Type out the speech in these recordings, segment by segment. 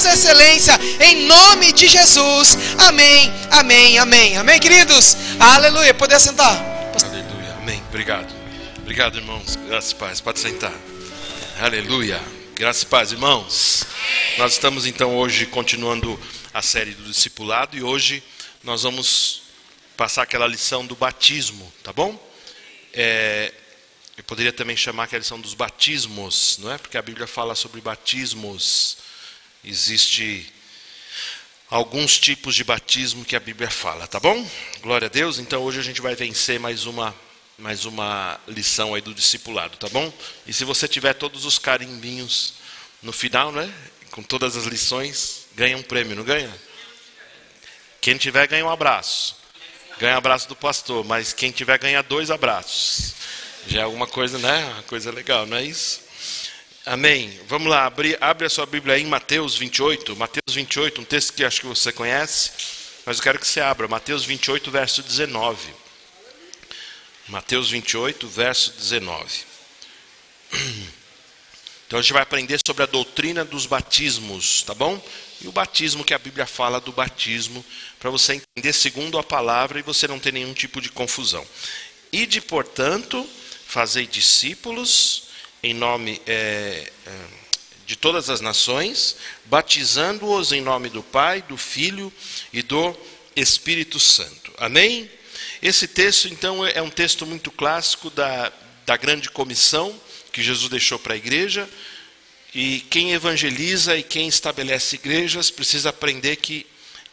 essa excelência, em nome de Jesus. Amém, amém, amém. Amém, queridos? Aleluia. Poder sentar. Aleluia, amém. Obrigado. Obrigado, irmãos. Graças e paz. Pode sentar. Aleluia. Graças e paz, irmãos. Nós estamos então hoje continuando a série do discipulado. E hoje nós vamos passar aquela lição do batismo, tá bom? Eu poderia também chamar aquela lição dos batismos, não é? Porque a Bíblia fala sobre batismos. Existe alguns tipos de batismo que a Bíblia fala, tá bom? Glória a Deus. Então hoje a gente vai vencer mais uma lição aí do discipulado, tá bom? E se você tiver todos os carimbinhos no final, né? Com todas as lições, ganha um prêmio, não ganha? Quem tiver ganha um abraço. Ganha um abraço do pastor, mas quem tiver ganha 2 abraços. Já é alguma coisa, né? Uma coisa legal, não é isso? Amém. Vamos lá, abre a sua Bíblia aí em Mateus 28. Mateus 28, um texto que acho que você conhece, mas eu quero que você abra. Mateus 28, verso 19. Mateus 28, verso 19. Então a gente vai aprender sobre a doutrina dos batismos, tá bom? E o batismo que a Bíblia fala do batismo, para você entender segundo a palavra e você não ter nenhum tipo de confusão. Ide, portanto, fazei discípulos em nome de todas as nações, batizando-os em nome do Pai, do Filho e do Espírito Santo. Amém? Esse texto, então, é um texto muito clássico da grande comissão que Jesus deixou para a igreja. E quem evangeliza e quem estabelece igrejas precisa aprender que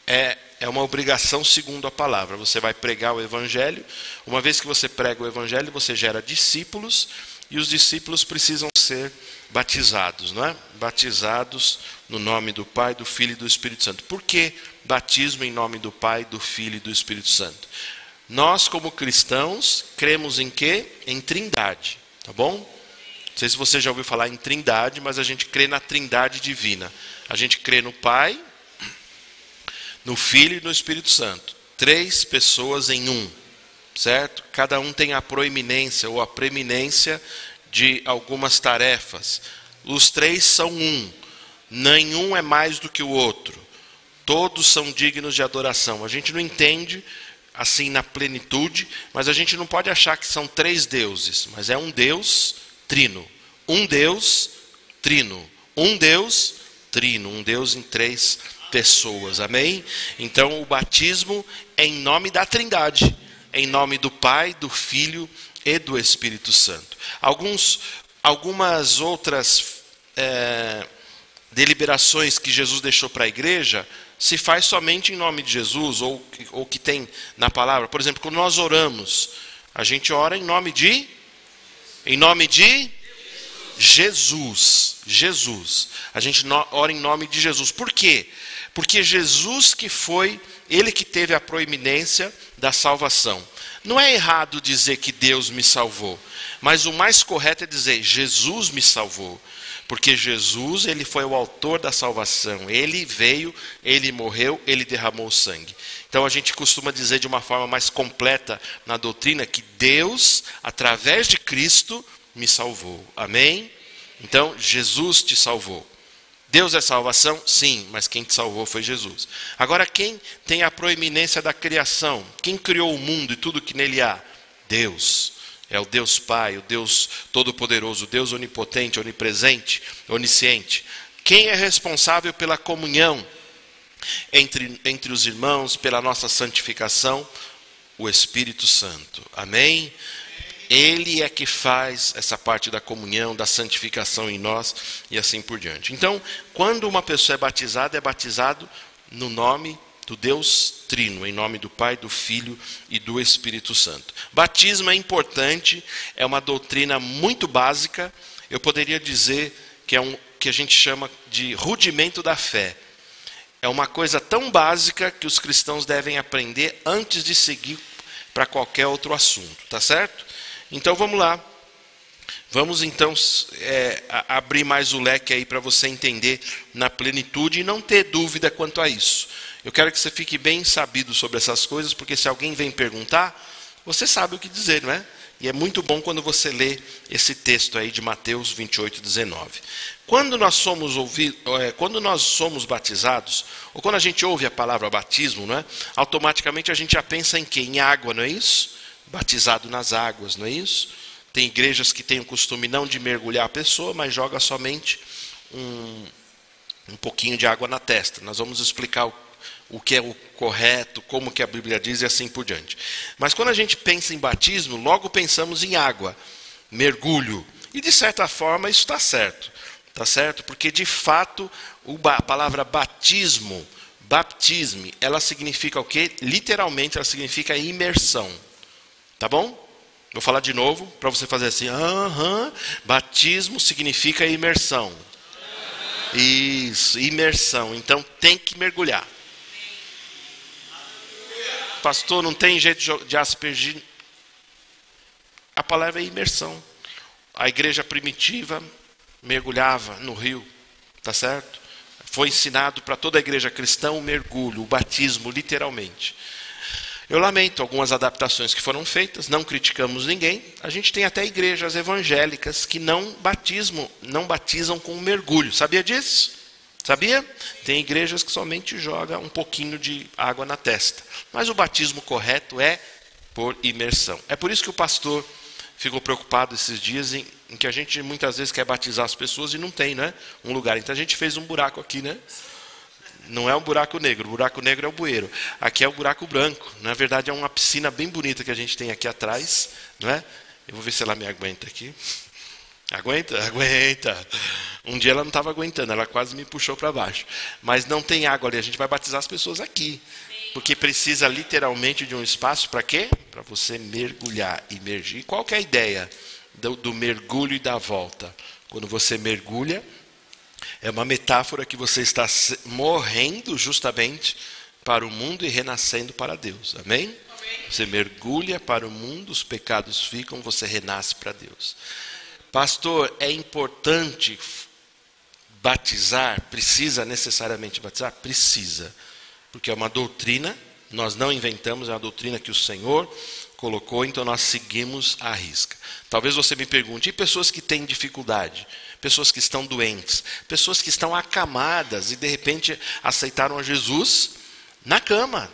é uma obrigação segundo a palavra. Você vai pregar o evangelho. Uma vez que você prega o evangelho, você gera discípulos. E os discípulos precisam ser batizados, não é? Batizados no nome do Pai, do Filho e do Espírito Santo. Por que batismo em nome do Pai, do Filho e do Espírito Santo? Nós, como cristãos, cremos em quê? Em trindade, tá bom? Não sei se você já ouviu falar em trindade, mas a gente crê na trindade divina. A gente crê no Pai, no Filho e no Espírito Santo. 3 pessoas em um. Certo? Cada um tem a proeminência ou a preeminência de algumas tarefas. Os 3 são um. Nenhum é mais do que o outro. Todos são dignos de adoração. A gente não entende assim na plenitude, mas a gente não pode achar que são 3 deuses. Mas é um Deus trino. Um Deus trino. Um Deus trino. Um Deus em 3 pessoas. Amém? Então o batismo é em nome da trindade. Em nome do Pai, do Filho e do Espírito Santo. Algumas outras deliberações que Jesus deixou para a igreja se faz somente em nome de Jesus, ou que tem na palavra. Por exemplo, quando nós oramos, a gente ora em nome de Jesus. Jesus. A gente ora em nome de Jesus. Por quê? Porque Jesus ele que teve a proeminência da salvação. Não é errado dizer que Deus me salvou, mas o mais correto é dizer Jesus me salvou. Porque Jesus, ele foi o autor da salvação. Ele veio, ele morreu, ele derramou sangue. Então a gente costuma dizer de uma forma mais completa na doutrina que Deus, através de Cristo, me salvou. Amém? Então Jesus te salvou. Deus é salvação? Sim, mas quem te salvou foi Jesus. Agora, quem tem a proeminência da criação? Quem criou o mundo e tudo que nele há? Deus. É o Deus Pai, o Deus Todo-Poderoso, o Deus Onipotente, Onipresente, Onisciente. Quem é responsável pela comunhão entre os irmãos, pela nossa santificação? O Espírito Santo. Amém? Ele é que faz essa parte da comunhão, da santificação em nós e assim por diante. Então, quando uma pessoa é batizado no nome do Deus Trino, em nome do Pai, do Filho e do Espírito Santo. Batismo é importante, é uma doutrina muito básica. Eu poderia dizer que que a gente chama de rudimento da fé. É uma coisa tão básica que os cristãos devem aprender antes de seguir para qualquer outro assunto, tá certo? Então vamos lá. Vamos então abrir mais o leque aí para você entender na plenitude e não ter dúvida quanto a isso. Eu quero que você fique bem sabido sobre essas coisas, porque se alguém vem perguntar, você sabe o que dizer, não é? E é muito bom quando você lê esse texto aí de Mateus 28, 19. Quando nós somos batizados, ou quando a gente ouve a palavra batismo, não é? Automaticamente a gente já pensa em quê? Em água, não é isso? Batizado nas águas, não é isso? Tem igrejas que têm o costume não de mergulhar a pessoa, mas joga somente um pouquinho de água na testa. Nós vamos explicar o que é o correto, como que a Bíblia diz e assim por diante. Mas quando a gente pensa em batismo, logo pensamos em água, mergulho. E de certa forma isso está certo. Está certo? Porque de fato a palavra batismo, baptisme, ela significa o quê? Literalmente ela significa imersão. Tá bom? Vou falar de novo para você fazer assim. Batismo significa imersão. Isso, imersão. Então tem que mergulhar. Pastor, não tem jeito de aspergir. A palavra é imersão. A igreja primitiva mergulhava no rio, tá certo? Foi ensinado para toda a igreja cristã o mergulho, o batismo, literalmente. Eu lamento algumas adaptações que foram feitas, não criticamos ninguém. A gente tem até igrejas evangélicas que não batizam com mergulho. Sabia disso? Sabia? Tem igrejas que somente jogam um pouquinho de água na testa. Mas o batismo correto é por imersão. É por isso que o pastor ficou preocupado esses dias em que a gente muitas vezes quer batizar as pessoas e não tem, né, um lugar. Então a gente fez um buraco aqui, né? Não é um buraco negro, o buraco negro é o bueiro. Aqui é o buraco branco. Na verdade é uma piscina bem bonita que a gente tem aqui atrás, não é? Eu vou ver se ela me aguenta aqui. Aguenta? Aguenta. Um dia ela não estava aguentando, ela quase me puxou para baixo. Mas não tem água ali, a gente vai batizar as pessoas aqui. Porque precisa literalmente de um espaço para quê? Para você mergulhar, imergir. E qual que é a ideia do mergulho e da volta? Quando você mergulha, é uma metáfora que você está morrendo justamente para o mundo e renascendo para Deus. Amém? Você mergulha para o mundo, os pecados ficam, você renasce para Deus. Pastor, é importante batizar? Precisa necessariamente batizar? Precisa. Porque é uma doutrina, nós não inventamos, é uma doutrina que o Senhor colocou, então nós seguimos à risca. Talvez você me pergunte, e pessoas que têm dificuldade? Pessoas que estão doentes? Pessoas que estão acamadas e de repente aceitaram a Jesus na cama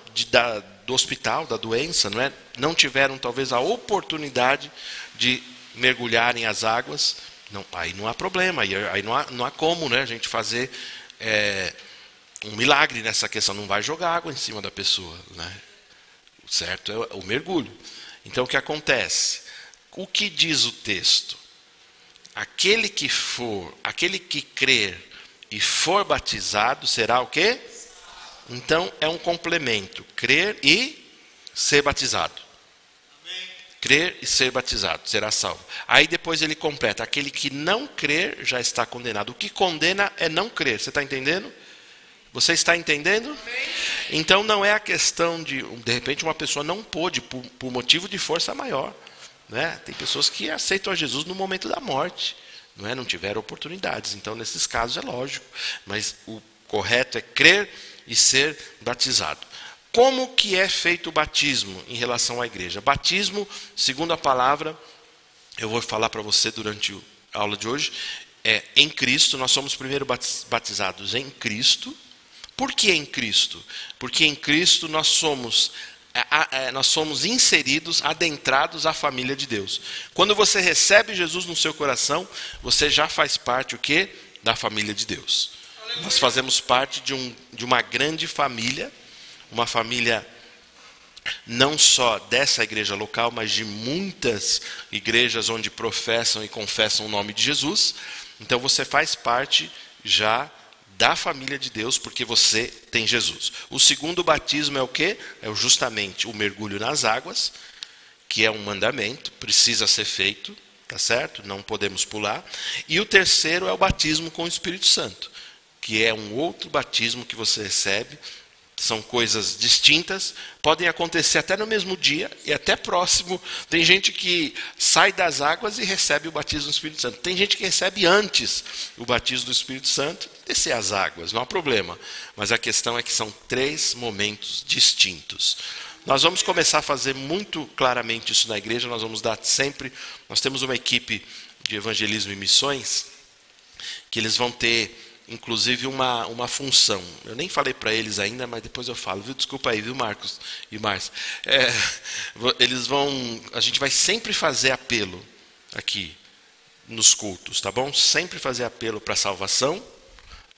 do hospital, da doença, não é? Não tiveram talvez a oportunidade de mergulharem as águas, não, aí não há problema, aí não há como, né, a gente fazer um milagre nessa questão, não vai jogar água em cima da pessoa, né? O certo é o mergulho. Então o que acontece? O que diz o texto? Aquele que crer e for batizado será o quê? Então é um complemento, crer e ser batizado. Crer e ser batizado, será salvo. Aí depois ele completa, aquele que não crer já está condenado. O que condena é não crer, você está entendendo? Você está entendendo? Então não é a questão de repente uma pessoa não pôde, por motivo de força maior. Né? Tem pessoas que aceitam a Jesus no momento da morte, não é? Não tiveram oportunidades, então nesses casos é lógico. Mas o correto é crer e ser batizado. Como que é feito o batismo em relação à igreja? Batismo, segundo a palavra, eu vou falar para você durante a aula de hoje, é em Cristo. Nós somos primeiro batizados em Cristo. Por que em Cristo? Porque em Cristo nós somos inseridos, adentrados à família de Deus. Quando você recebe Jesus no seu coração, você já faz parte o quê? Da família de Deus. Nós fazemos parte de uma grande família, uma família não só dessa igreja local, mas de muitas igrejas onde professam e confessam o nome de Jesus. Então você faz parte já da família de Deus, porque você tem Jesus. O segundo batismo é o quê? É justamente o mergulho nas águas, que é um mandamento, precisa ser feito, tá certo? Não podemos pular. E o terceiro é o batismo com o Espírito Santo, que é um outro batismo que você recebe. São coisas distintas, podem acontecer até no mesmo dia e até próximo. Tem gente que sai das águas e recebe o batismo do Espírito Santo. Tem gente que recebe antes o batismo do Espírito Santo e descer as águas, não há problema. Mas a questão é que são 3 momentos distintos. Nós vamos começar a fazer muito claramente isso na igreja, nós temos uma equipe de evangelismo e missões, que eles vão ter, inclusive, uma função. Eu nem falei para eles ainda, mas depois eu falo, viu? Desculpa aí, viu, Marcos e Márcia? A gente vai sempre fazer apelo aqui nos cultos, tá bom? Sempre fazer apelo para salvação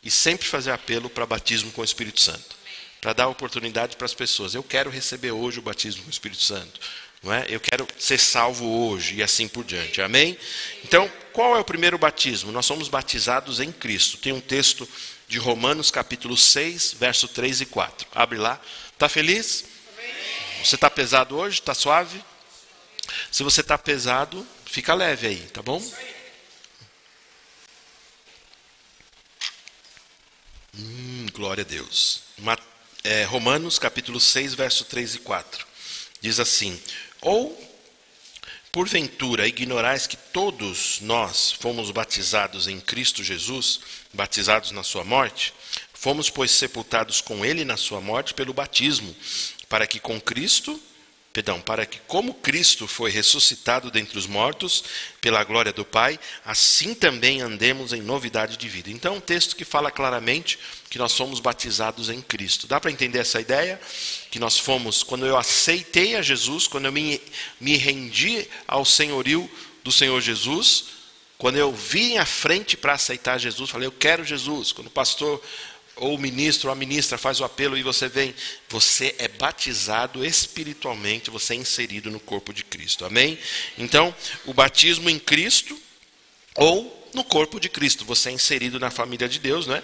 e sempre fazer apelo para batismo com o Espírito Santo, para dar oportunidade para as pessoas. Eu quero receber hoje o batismo com o Espírito Santo, não é? Eu quero ser salvo hoje e assim por diante, amém? Então, qual é o primeiro batismo? Nós somos batizados em Cristo. Tem um texto de Romanos capítulo 6, verso 3 e 4. Abre lá. Está feliz? Amém. Você está pesado hoje? Está suave? Se você está pesado, fica leve aí, tá bom? Glória a Deus. Romanos capítulo 6, verso 3 e 4. Diz assim: ou, porventura, ignorais que todos nós fomos batizados em Cristo Jesus, batizados na sua morte? Fomos, pois, sepultados com ele na sua morte pelo batismo, para que como Cristo foi ressuscitado dentre os mortos, pela glória do Pai, assim também andemos em novidade de vida. Então, um texto que fala claramente que nós somos batizados em Cristo. Dá para entender essa ideia? Que nós fomos, quando eu aceitei a Jesus, quando eu me rendi ao senhorio do Senhor Jesus, quando eu vim à frente para aceitar Jesus, falei, eu quero Jesus. Quando o pastor ou o ministro ou a ministra faz o apelo e você vem, você é batizado espiritualmente, você é inserido no corpo de Cristo, amém? Então, o batismo em Cristo ou no corpo de Cristo, você é inserido na família de Deus, né?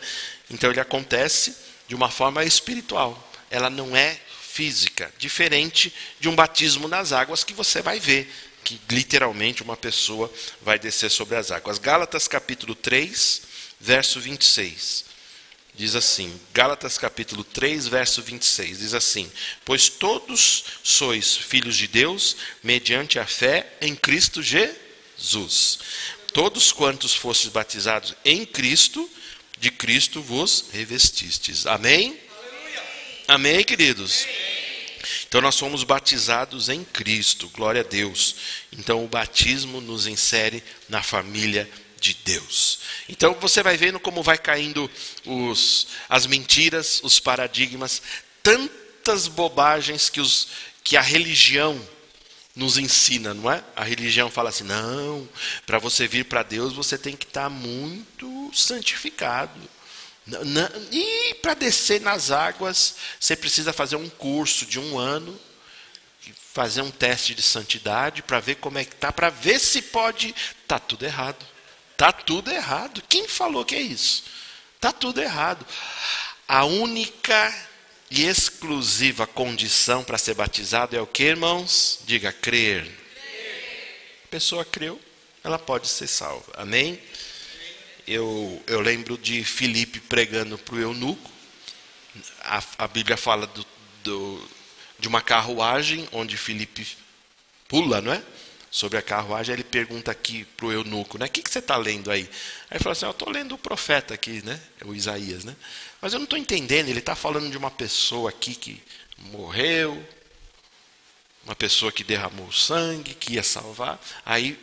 Então ele acontece de uma forma espiritual, ela não é física, diferente de um batismo nas águas que você vai ver, que literalmente uma pessoa vai descer sobre as águas. Gálatas capítulo 3, verso 26. Diz assim, Gálatas capítulo 3, verso 26, diz assim: pois todos sois filhos de Deus, mediante a fé em Cristo Jesus. Todos quantos fostes batizados em Cristo, de Cristo vos revestistes. Amém? Amém, queridos? Então nós somos batizados em Cristo, glória a Deus. Então o batismo nos insere na família de Deus. Então você vai vendo como vai caindo as mentiras, os paradigmas, tantas bobagens que a religião nos ensina, não é? A religião fala assim, não, para você vir para Deus você tem que estar muito santificado. E para descer nas águas você precisa fazer um curso de 1 ano, fazer um teste de santidade para ver como é que está, para ver se pode. Está tudo errado. Está tudo errado. Quem falou que é isso? Está tudo errado. A única e exclusiva condição para ser batizado é o que, irmãos? Diga, crer. A pessoa creu, ela pode ser salva. Amém? Eu lembro de Filipe pregando para o eunuco. A Bíblia fala de uma carruagem onde Filipe pula, não é? Sobre a carruagem, ele pergunta aqui para o eunuco, né? O que você está lendo aí? Aí ele fala assim, eu estou lendo o profeta aqui, né? O Isaías, né? Mas eu não estou entendendo, ele está falando de uma pessoa aqui que morreu, uma pessoa que derramou sangue, que ia salvar. Aí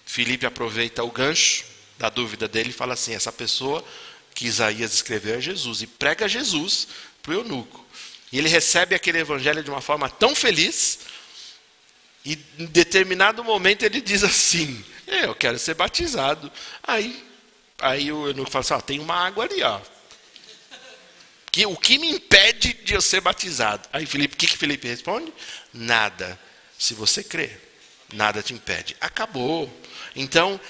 Filipe aproveita o gancho da dúvida dele e fala assim, essa pessoa que Isaías escreveu é Jesus, e prega Jesus para o eunuco. E ele recebe aquele evangelho de uma forma tão feliz. E em determinado momento ele diz assim, eu quero ser batizado. Aí o eunuco fala assim, tem uma água ali, ó. O que me impede de eu ser batizado? Aí Filipe, o que Filipe responde? Nada. Se você crer, nada te impede. Acabou. Então,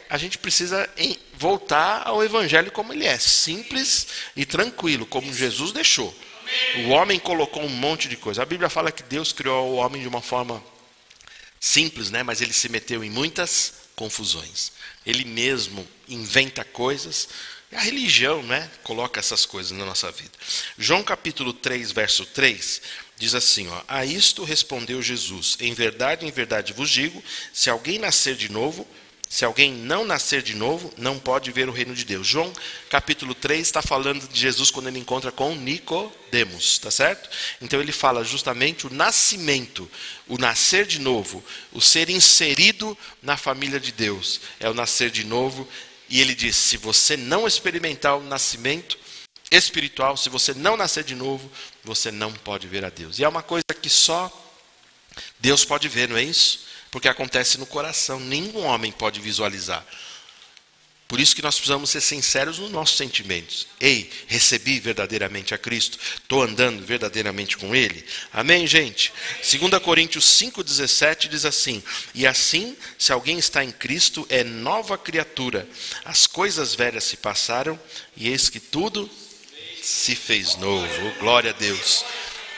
a gente precisa voltar ao evangelho como ele é. Simples e tranquilo, como Jesus deixou. O homem colocou um monte de coisa. A Bíblia fala que Deus criou o homem de uma forma simples, né? Mas ele se meteu em muitas confusões. Ele mesmo inventa coisas. A religião, né, coloca essas coisas na nossa vida. João capítulo 3, verso 3, diz assim, ó, a isto respondeu Jesus, em verdade vos digo, se alguém não nascer de novo, não pode ver o reino de Deus. João capítulo 3 está falando de Jesus quando ele encontra com Nicodemos, tá certo? Então ele fala justamente o nascimento, o nascer de novo, o ser inserido na família de Deus. É o nascer de novo E ele diz, se você não experimentar o nascimento espiritual, se você não nascer de novo, você não pode ver a Deus. E é uma coisa que só Deus pode ver, não é isso? Porque acontece no coração, nenhum homem pode visualizar. Por isso que nós precisamos ser sinceros nos nossos sentimentos. Ei, recebi verdadeiramente a Cristo? Estou andando verdadeiramente com Ele? Amém, gente? 2 Coríntios 5,17 diz assim, e assim, se alguém está em Cristo, é nova criatura. As coisas velhas se passaram, e eis que tudo se fez novo. Oh, glória a Deus.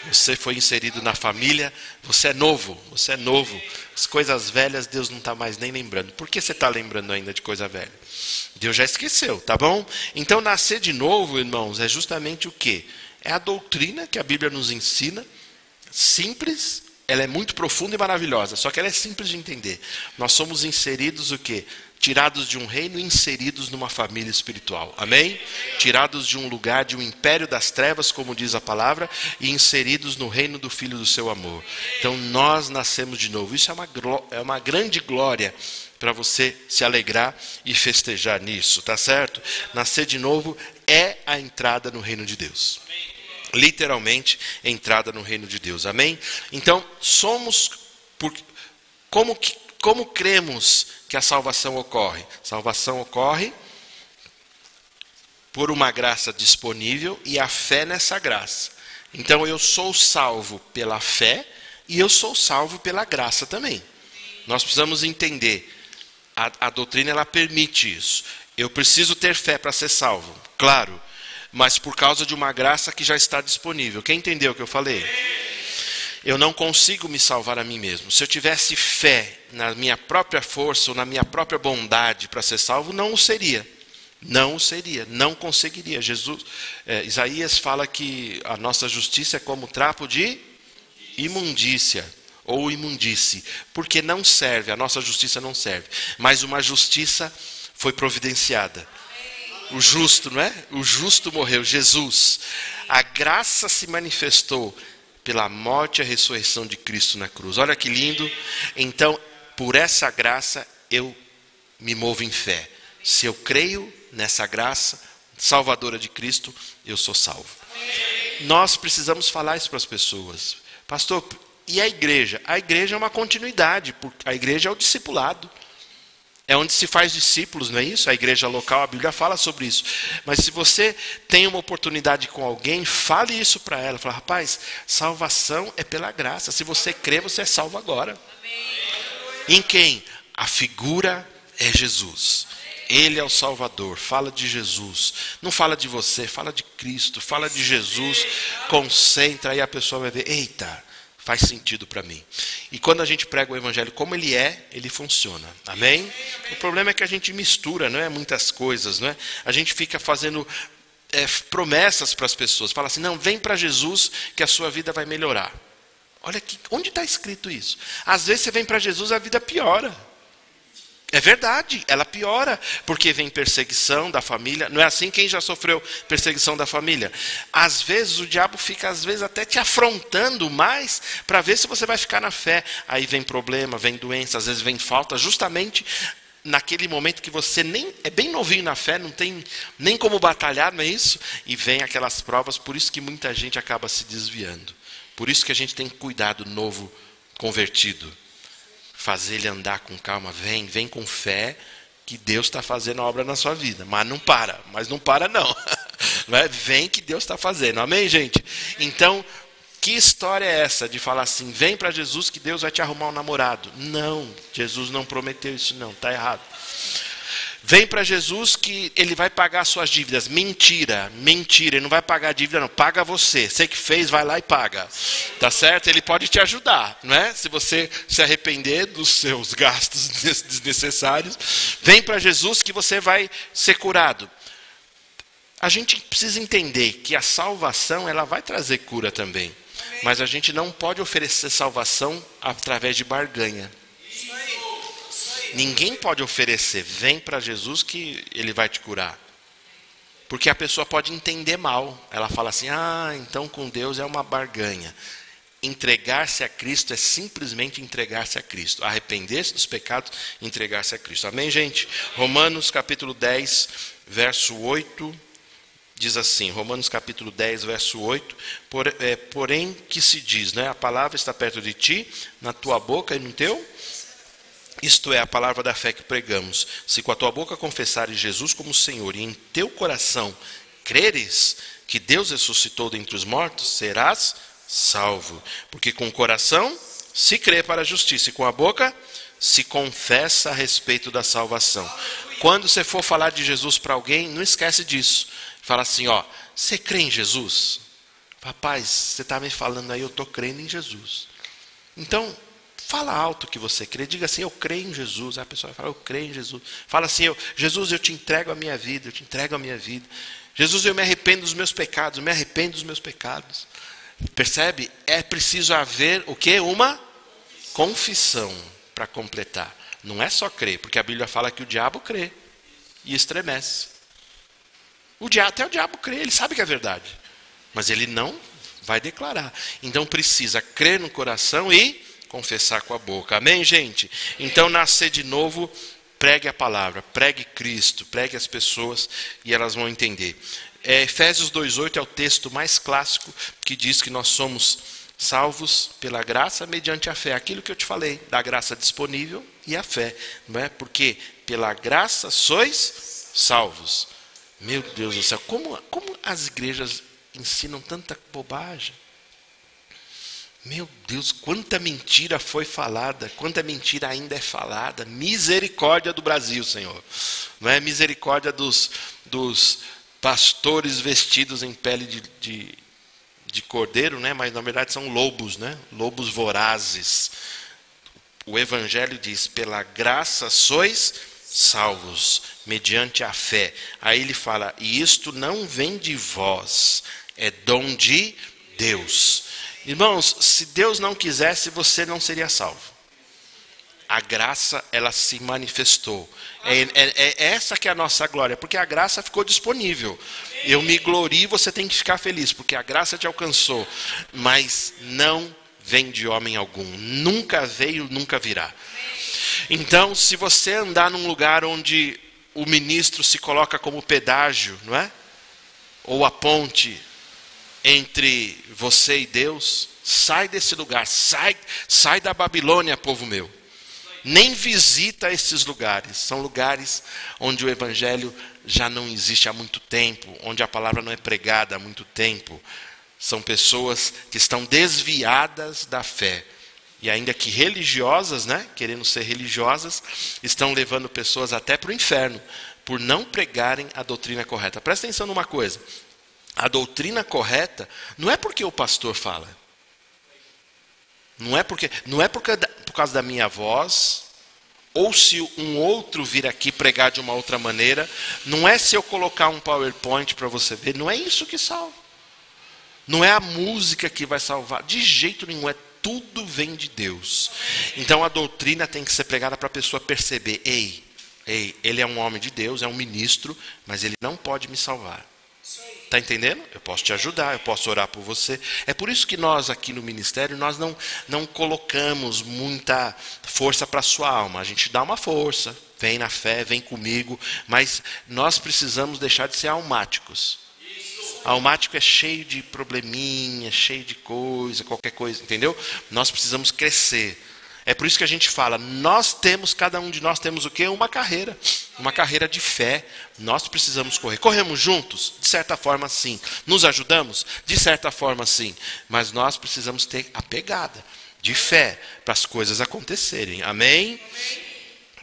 Você foi inserido na família, você é novo, você é novo. As coisas velhas Deus não está mais nem lembrando. Por que você está lembrando ainda de coisa velha? Deus já esqueceu, tá bom? Então nascer de novo, irmãos, é justamente o quê? É a doutrina que a Bíblia nos ensina, simples, ela é muito profunda e maravilhosa, só que ela é simples de entender. Nós somos inseridos o quê? Tirados de um reino e inseridos numa família espiritual. Amém? Tirados de um lugar, de um império das trevas, como diz a palavra, e inseridos no reino do Filho do seu amor. Então nós nascemos de novo. Isso é uma grande glória para você se alegrar e festejar nisso, tá certo? Nascer de novo é a entrada no reino de Deus. Literalmente, entrada no reino de Deus. Amém? Então, como cremos que a salvação ocorre? Salvação ocorre por uma graça disponível e a fé nessa graça. Então eu sou salvo pela fé e eu sou salvo pela graça também. Nós precisamos entender, a doutrina ela permite isso. Eu preciso ter fé para ser salvo, claro, mas por causa de uma graça que já está disponível. Quem entendeu o que eu falei? Eu não consigo me salvar a mim mesmo. Se eu tivesse fé na minha própria força ou na minha própria bondade para ser salvo, não o seria. Não o seria, não conseguiria. Isaías fala que a nossa justiça é como trapo de imundícia ou imundície, porque não serve, a nossa justiça não serve. Mas uma justiça foi providenciada. O justo, não é? O justo morreu, Jesus. A graça se manifestou pela morte e a ressurreição de Cristo na cruz. Olha que lindo. Então, por essa graça, eu me movo em fé. Se eu creio nessa graça salvadora de Cristo, eu sou salvo. Nós precisamos falar isso para as pessoas. Pastor, e a igreja? A igreja é uma continuidade. A igreja é o discipulado. É onde se faz discípulos, não é isso? A igreja local, a Bíblia fala sobre isso. Mas se você tem uma oportunidade com alguém, fale isso para ela. Fala, rapaz, salvação é pela graça. Se você crê, você é salvo agora. Em quem? A figura é Jesus. Ele é o Salvador. Fala de Jesus. Não fala de você, fala de Cristo. Fala de Jesus. Concentra, aí a pessoa vai ver, eita, faz sentido para mim. E quando a gente prega o evangelho como ele é, ele funciona. Amém? O problema é que a gente mistura, não é? Muitas coisas, não é? A gente fica fazendo promessas para as pessoas. Fala assim, não, vem para Jesus que a sua vida vai melhorar. Olha aqui, onde está escrito isso? Às vezes você vem para Jesus, a vida piora. É verdade, ela piora, porque vem perseguição da família. Não é assim? Quem já sofreu perseguição da família? Às vezes o diabo fica, até te afrontando mais, para ver se você vai ficar na fé. Aí vem problema, vem doença, às vezes vem falta, justamente naquele momento que você nem é bem novinho na fé, não tem nem como batalhar, não é isso? E vem aquelas provas, por isso que muita gente acaba se desviando. Por isso que a gente tem que cuidar do novo convertido. Fazer ele andar com calma, vem com fé, que Deus está fazendo a obra na sua vida. Mas não para não. Não é? Vem que Deus está fazendo, amém, gente? Então, que história é essa de falar assim, vem para Jesus que Deus vai te arrumar um namorado? Não, Jesus não prometeu isso não, está errado. Vem para Jesus que ele vai pagar suas dívidas. Mentira, ele não vai pagar a dívida não, paga você. Você que fez, vai lá e paga. Tá certo? Ele pode te ajudar, não é? Se você se arrepender dos seus gastos desnecessários, vem para Jesus que você vai ser curado. A gente precisa entender que a salvação, ela vai trazer cura também. Mas a gente não pode oferecer salvação através de barganha. Ninguém pode oferecer, vem para Jesus que ele vai te curar. Porque a pessoa pode entender mal. Ela fala assim, então com Deus é uma barganha. entregar-se a Cristo é simplesmente entregar-se a Cristo. Arrepender-se dos pecados, entregar-se a Cristo. Amém, gente? Romanos capítulo 10, verso 8, diz assim, Romanos capítulo 10, verso 8, porém que se diz, né? A palavra está perto de ti, na tua boca e no teu... Isto é a palavra da fé que pregamos. Se com a tua boca confessares Jesus como Senhor e em teu coração creres que Deus ressuscitou dentre os mortos, serás salvo. Porque com o coração se crê para a justiça e com a boca se confessa a respeito da salvação. Quando você for falar de Jesus para alguém, não esquece disso. Fala assim, ó, você crê em Jesus? Rapaz, você está me falando aí, eu estou crendo em Jesus. Então, fala alto que você crê, diga assim, eu creio em Jesus. Aí a pessoa fala, eu creio em Jesus. Fala assim, Jesus, eu te entrego a minha vida, eu te entrego a minha vida. Jesus, eu me arrependo dos meus pecados, eu me arrependo dos meus pecados. Percebe? É preciso haver o quê? Uma confissão para completar. Não é só crer, porque a Bíblia fala que o diabo crê e estremece. Até o diabo crê, ele sabe que é verdade, mas ele não vai declarar. Então precisa crer no coração e confessar com a boca. Amém, gente? Então, nascer de novo, pregue a palavra, pregue Cristo, pregue as pessoas e elas vão entender. Efésios 2,8 é o texto mais clássico que diz que nós somos salvos pela graça mediante a fé. Aquilo que eu te falei, da graça disponível e a fé. Não é? Porque pela graça sois salvos. Meu Deus do céu, como as igrejas ensinam tanta bobagem. Meu Deus, quanta mentira foi falada, quanta mentira ainda é falada. Misericórdia do Brasil, Senhor. Não é misericórdia dos pastores vestidos em pele de cordeiro, né? Mas na verdade são lobos, né? Lobos vorazes. O Evangelho diz, pela graça sois salvos, mediante a fé. Aí ele fala, e isto não vem de vós, é dom de Deus. Irmãos, se Deus não quisesse, você não seria salvo. A graça, ela se manifestou. É essa que é a nossa glória, porque a graça ficou disponível. Eu me glorio, você tem que ficar feliz, porque a graça te alcançou. Mas não vem de homem algum. Nunca veio, nunca virá. Então, se você andar num lugar onde o ministro se coloca como pedágio, não é? Ou a ponte entre você e Deus, sai desse lugar, sai da Babilônia, povo meu. Nem visita esses lugares. São lugares onde o evangelho já não existe há muito tempo, onde a palavra não é pregada há muito tempo. São pessoas que estão desviadas da fé. E ainda que religiosas, né, querendo ser religiosas, estão levando pessoas até para o inferno, por não pregarem a doutrina correta. Presta atenção numa coisa. A doutrina correta não é porque o pastor fala. Não é por causa da minha voz, ou se um outro vir aqui pregar de uma outra maneira. Não é se eu colocar um PowerPoint para você ver. Não é isso que salva. Não é a música que vai salvar. De jeito nenhum. Tudo vem de Deus. Então a doutrina tem que ser pregada para a pessoa perceber. Ei, ele é um homem de Deus, é um ministro, mas ele não pode me salvar. Está entendendo? Eu posso te ajudar, eu posso orar por você. É por isso que nós aqui no ministério, nós não colocamos muita força para a sua alma. A gente dá uma força, vem na fé, vem comigo, mas nós precisamos deixar de ser almáticos. Almático é cheio de probleminha, cheio de coisa, qualquer coisa, entendeu? Nós precisamos crescer. É por isso que a gente fala, cada um de nós temos o quê? Uma carreira de fé. Nós precisamos correr. Corremos juntos? De certa forma, sim. Nos ajudamos? De certa forma, sim. Mas nós precisamos ter a pegada de fé para as coisas acontecerem. Amém?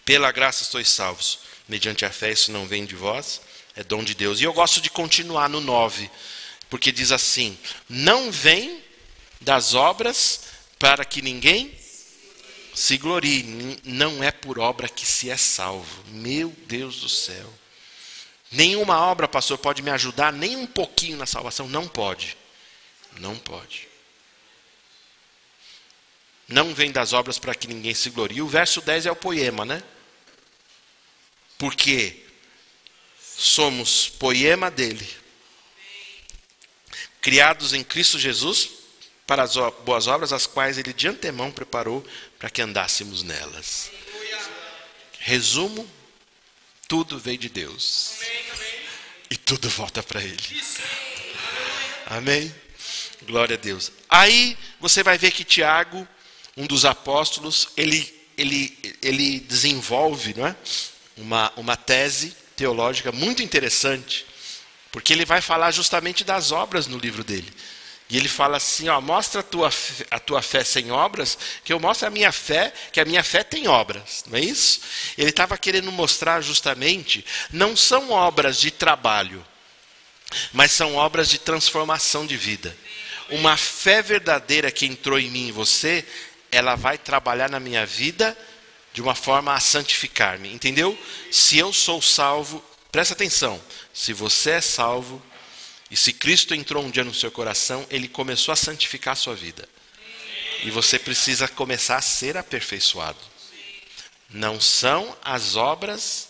Pela graça sois salvos. Mediante a fé, isso não vem de vós, é dom de Deus. E eu gosto de continuar no 9, porque diz assim, não vem das obras para que ninguém se glorie, não é por obra que se é salvo. Meu Deus do céu. Nenhuma obra, pastor, pode me ajudar nem um pouquinho na salvação? Não pode. Não pode. Não vem das obras para que ninguém se glorie. O verso 10 é o poema, né? Porque somos poema dele. Criados em Cristo Jesus para as boas obras, as quais ele de antemão preparou para que andássemos nelas. Resumo, tudo veio de Deus. E tudo volta para Ele. Amém? Glória a Deus. Aí você vai ver que Tiago, um dos apóstolos, ele desenvolve, não é? uma tese teológica muito interessante, porque ele vai falar justamente das obras no livro dele. E ele fala assim, ó, mostra a tua fé sem obras, que eu mostro a minha fé, que a minha fé tem obras, não é isso? Ele estava querendo mostrar justamente, não são obras de trabalho, mas são obras de transformação de vida. Uma fé verdadeira que entrou em mim e você, ela vai trabalhar na minha vida de uma forma a santificar-me, entendeu? Se eu sou salvo, presta atenção, se você é salvo, e se Cristo entrou um dia no seu coração, Ele começou a santificar a sua vida. E você precisa começar a ser aperfeiçoado. Não são as obras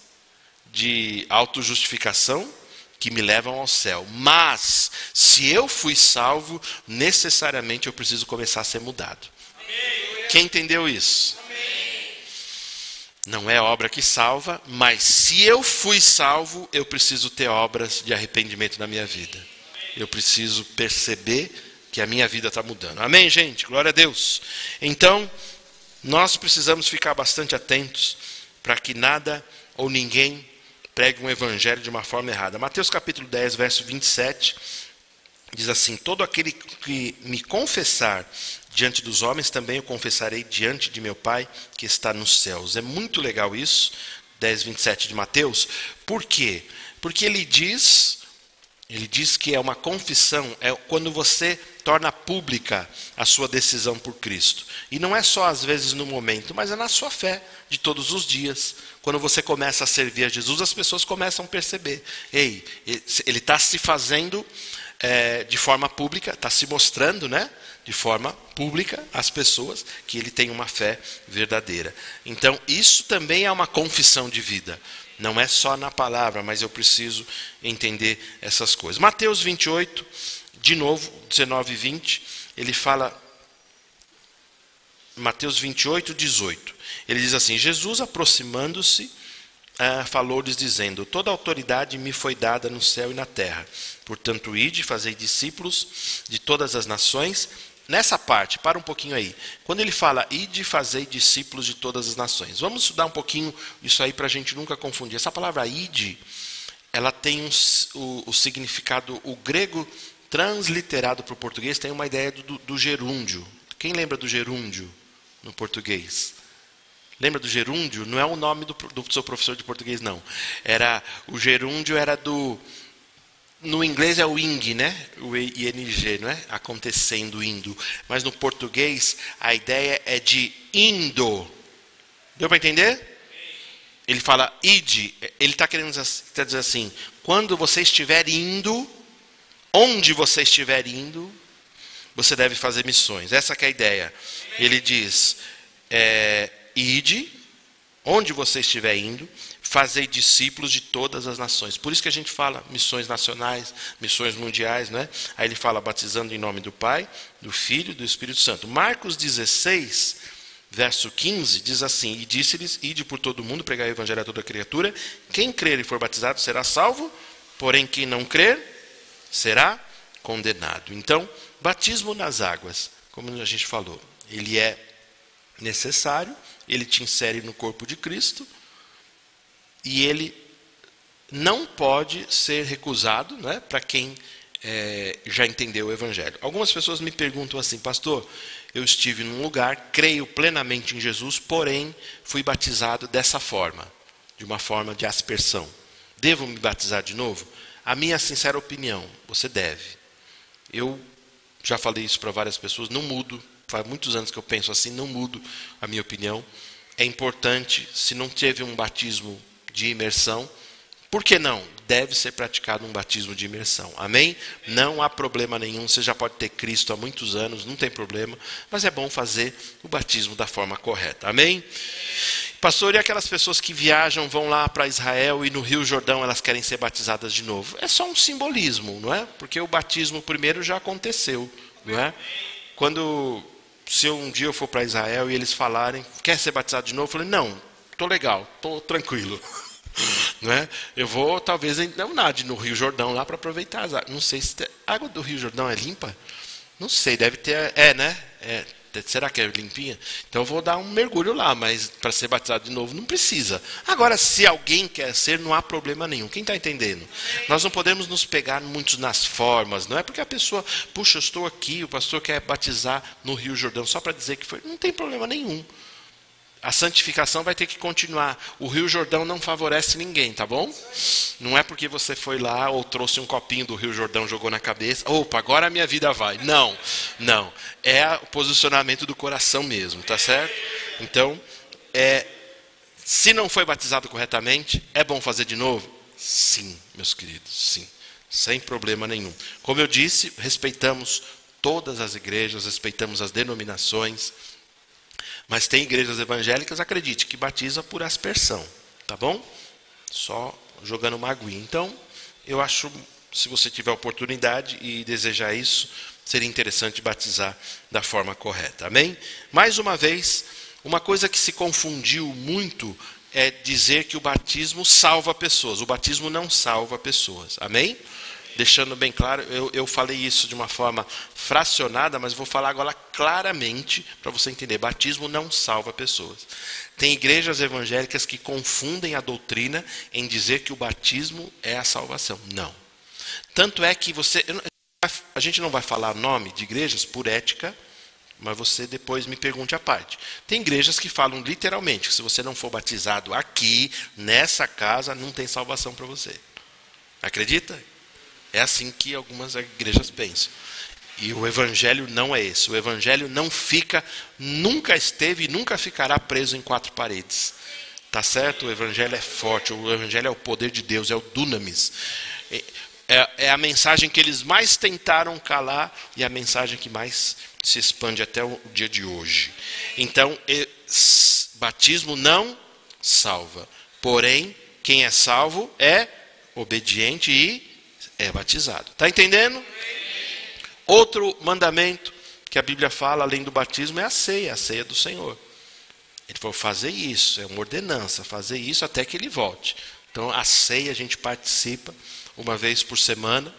de autojustificação que me levam ao céu. Mas, se eu fui salvo, necessariamente eu preciso começar a ser mudado. Quem entendeu isso? Não é obra que salva, mas se eu fui salvo, eu preciso ter obras de arrependimento na minha vida. Eu preciso perceber que a minha vida está mudando. Amém, gente? Glória a Deus. Então, nós precisamos ficar bastante atentos para que nada ou ninguém pregue um evangelho de uma forma errada. Mateus capítulo 10, verso 27, diz assim, todo aquele que me confessar diante dos homens, também eu confessarei diante de meu Pai que está nos céus. É muito legal isso, 10, 27 de Mateus. Por quê? Porque ele diz que é uma confissão, é quando você torna pública a sua decisão por Cristo. E não é só às vezes no momento, mas é na sua fé de todos os dias. Quando você começa a servir a Jesus, as pessoas começam a perceber. Ei, ele está se fazendo de forma pública, está se mostrando, né? De forma pública às pessoas que ele tem uma fé verdadeira. Então, isso também é uma confissão de vida. Não é só na palavra, mas eu preciso entender essas coisas. Mateus 28, de novo, 19 e 20, ele fala... Mateus 28, 18. Ele diz assim, Jesus aproximando-se, falou-lhes dizendo, toda autoridade me foi dada no céu e na terra. Portanto, ide, fazei discípulos de todas as nações. Nessa parte, para um pouquinho aí. Quando ele fala, ide, fazei discípulos de todas as nações. Vamos estudar um pouquinho isso aí para a gente nunca confundir. Essa palavra ide, ela tem o significado, o grego transliterado para o português, tem uma ideia do gerúndio. Quem lembra do gerúndio no português? Lembra do gerúndio? Não é o nome do seu professor de português, não. O gerúndio era do... No inglês é o ing, né? O ing, não é? Acontecendo, indo. Mas no português, a ideia é de indo. Deu para entender? Ele fala ide. Ele está querendo dizer assim, quando você estiver indo, onde você estiver indo, você deve fazer missões. Essa que é a ideia. Ele diz, ide, onde você estiver indo, fazei discípulos de todas as nações. Por isso que a gente fala missões nacionais, missões mundiais, né? Aí ele fala batizando em nome do Pai, do Filho e do Espírito Santo. Marcos 16, verso 15, diz assim, e disse-lhes, ide por todo o mundo, pregai o evangelho a toda criatura, quem crer e for batizado será salvo, porém quem não crer será condenado. Então, batismo nas águas, como a gente falou, ele é necessário, ele te insere no corpo de Cristo, e ele não pode ser recusado, né, para quem já entendeu o Evangelho. Algumas pessoas me perguntam assim, pastor, eu estive num lugar, creio plenamente em Jesus, porém fui batizado dessa forma, de uma forma de aspersão. Devo me batizar de novo? A minha sincera opinião, você deve. Eu já falei isso para várias pessoas, não mudo, faz muitos anos que eu penso assim, não mudo a minha opinião. É importante, se não teve um batismo de imersão, por que não? Deve ser praticado um batismo de imersão. Amém? Não há problema nenhum, você já pode ter Cristo há muitos anos, não tem problema, mas é bom fazer o batismo da forma correta. Amém? Pastor, e aquelas pessoas que viajam, vão lá para Israel e no Rio Jordão elas querem ser batizadas de novo? É só um simbolismo, não é? Porque o batismo primeiro já aconteceu, não é? se um dia eu for para Israel e eles falarem, quer ser batizado de novo? Eu falei, não, estou legal, estou tranquilo. Não é? Eu vou, talvez, não nade no Rio Jordão lá para aproveitar as águas. Não sei se a água do Rio Jordão é limpa. Não sei, deve ter. Né? Será que é limpinha? Então eu vou dar um mergulho lá, mas para ser batizado de novo não precisa. Agora, se alguém quer ser, não há problema nenhum. Quem está entendendo? Nós não podemos nos pegar muito nas formas. Não é porque a pessoa, puxa, eu estou aqui, o pastor quer batizar no Rio Jordão, só para dizer que foi. Não tem problema nenhum. A santificação vai ter que continuar. O Rio Jordão não favorece ninguém, tá bom? Não é porque você foi lá ou trouxe um copinho do Rio Jordão, jogou na cabeça. Opa, agora a minha vida vai. Não, não. É o posicionamento do coração mesmo, tá certo? Então, se não foi batizado corretamente, é bom fazer de novo? Sim, meus queridos, sim. Sem problema nenhum. Como eu disse, respeitamos todas as igrejas, respeitamos as denominações. Mas tem igrejas evangélicas, acredite, que batiza por aspersão, tá bom? Só jogando uma aguinha. Então, eu acho, se você tiver oportunidade e desejar isso, seria interessante batizar da forma correta, amém? Mais uma vez, uma coisa que se confundiu muito é dizer que o batismo salva pessoas. O batismo não salva pessoas, amém? Deixando bem claro, eu falei isso de uma forma fracionada, mas vou falar agora claramente para você entender. Batismo não salva pessoas. Tem igrejas evangélicas que confundem a doutrina em dizer que o batismo é a salvação. Não. Tanto é que a gente não vai falar nome de igrejas por ética, mas você depois me pergunte a parte. Tem igrejas que falam literalmente que se você não for batizado aqui, nessa casa, não tem salvação para você. Acredita? É assim que algumas igrejas pensam. E o evangelho não é esse. O evangelho não fica, nunca esteve e nunca ficará preso em quatro paredes. Tá certo? O evangelho é forte. O evangelho é o poder de Deus, é o dunamis. É a mensagem que eles mais tentaram calar e a mensagem que mais se expande até o dia de hoje. Então, batismo não salva. Porém, quem é salvo é obediente e é batizado. Está entendendo? Outro mandamento que a Bíblia fala, além do batismo, é a ceia do Senhor. Ele falou, fazer isso, é uma ordenança, fazer isso até que ele volte. Então, a ceia a gente participa uma vez por semana,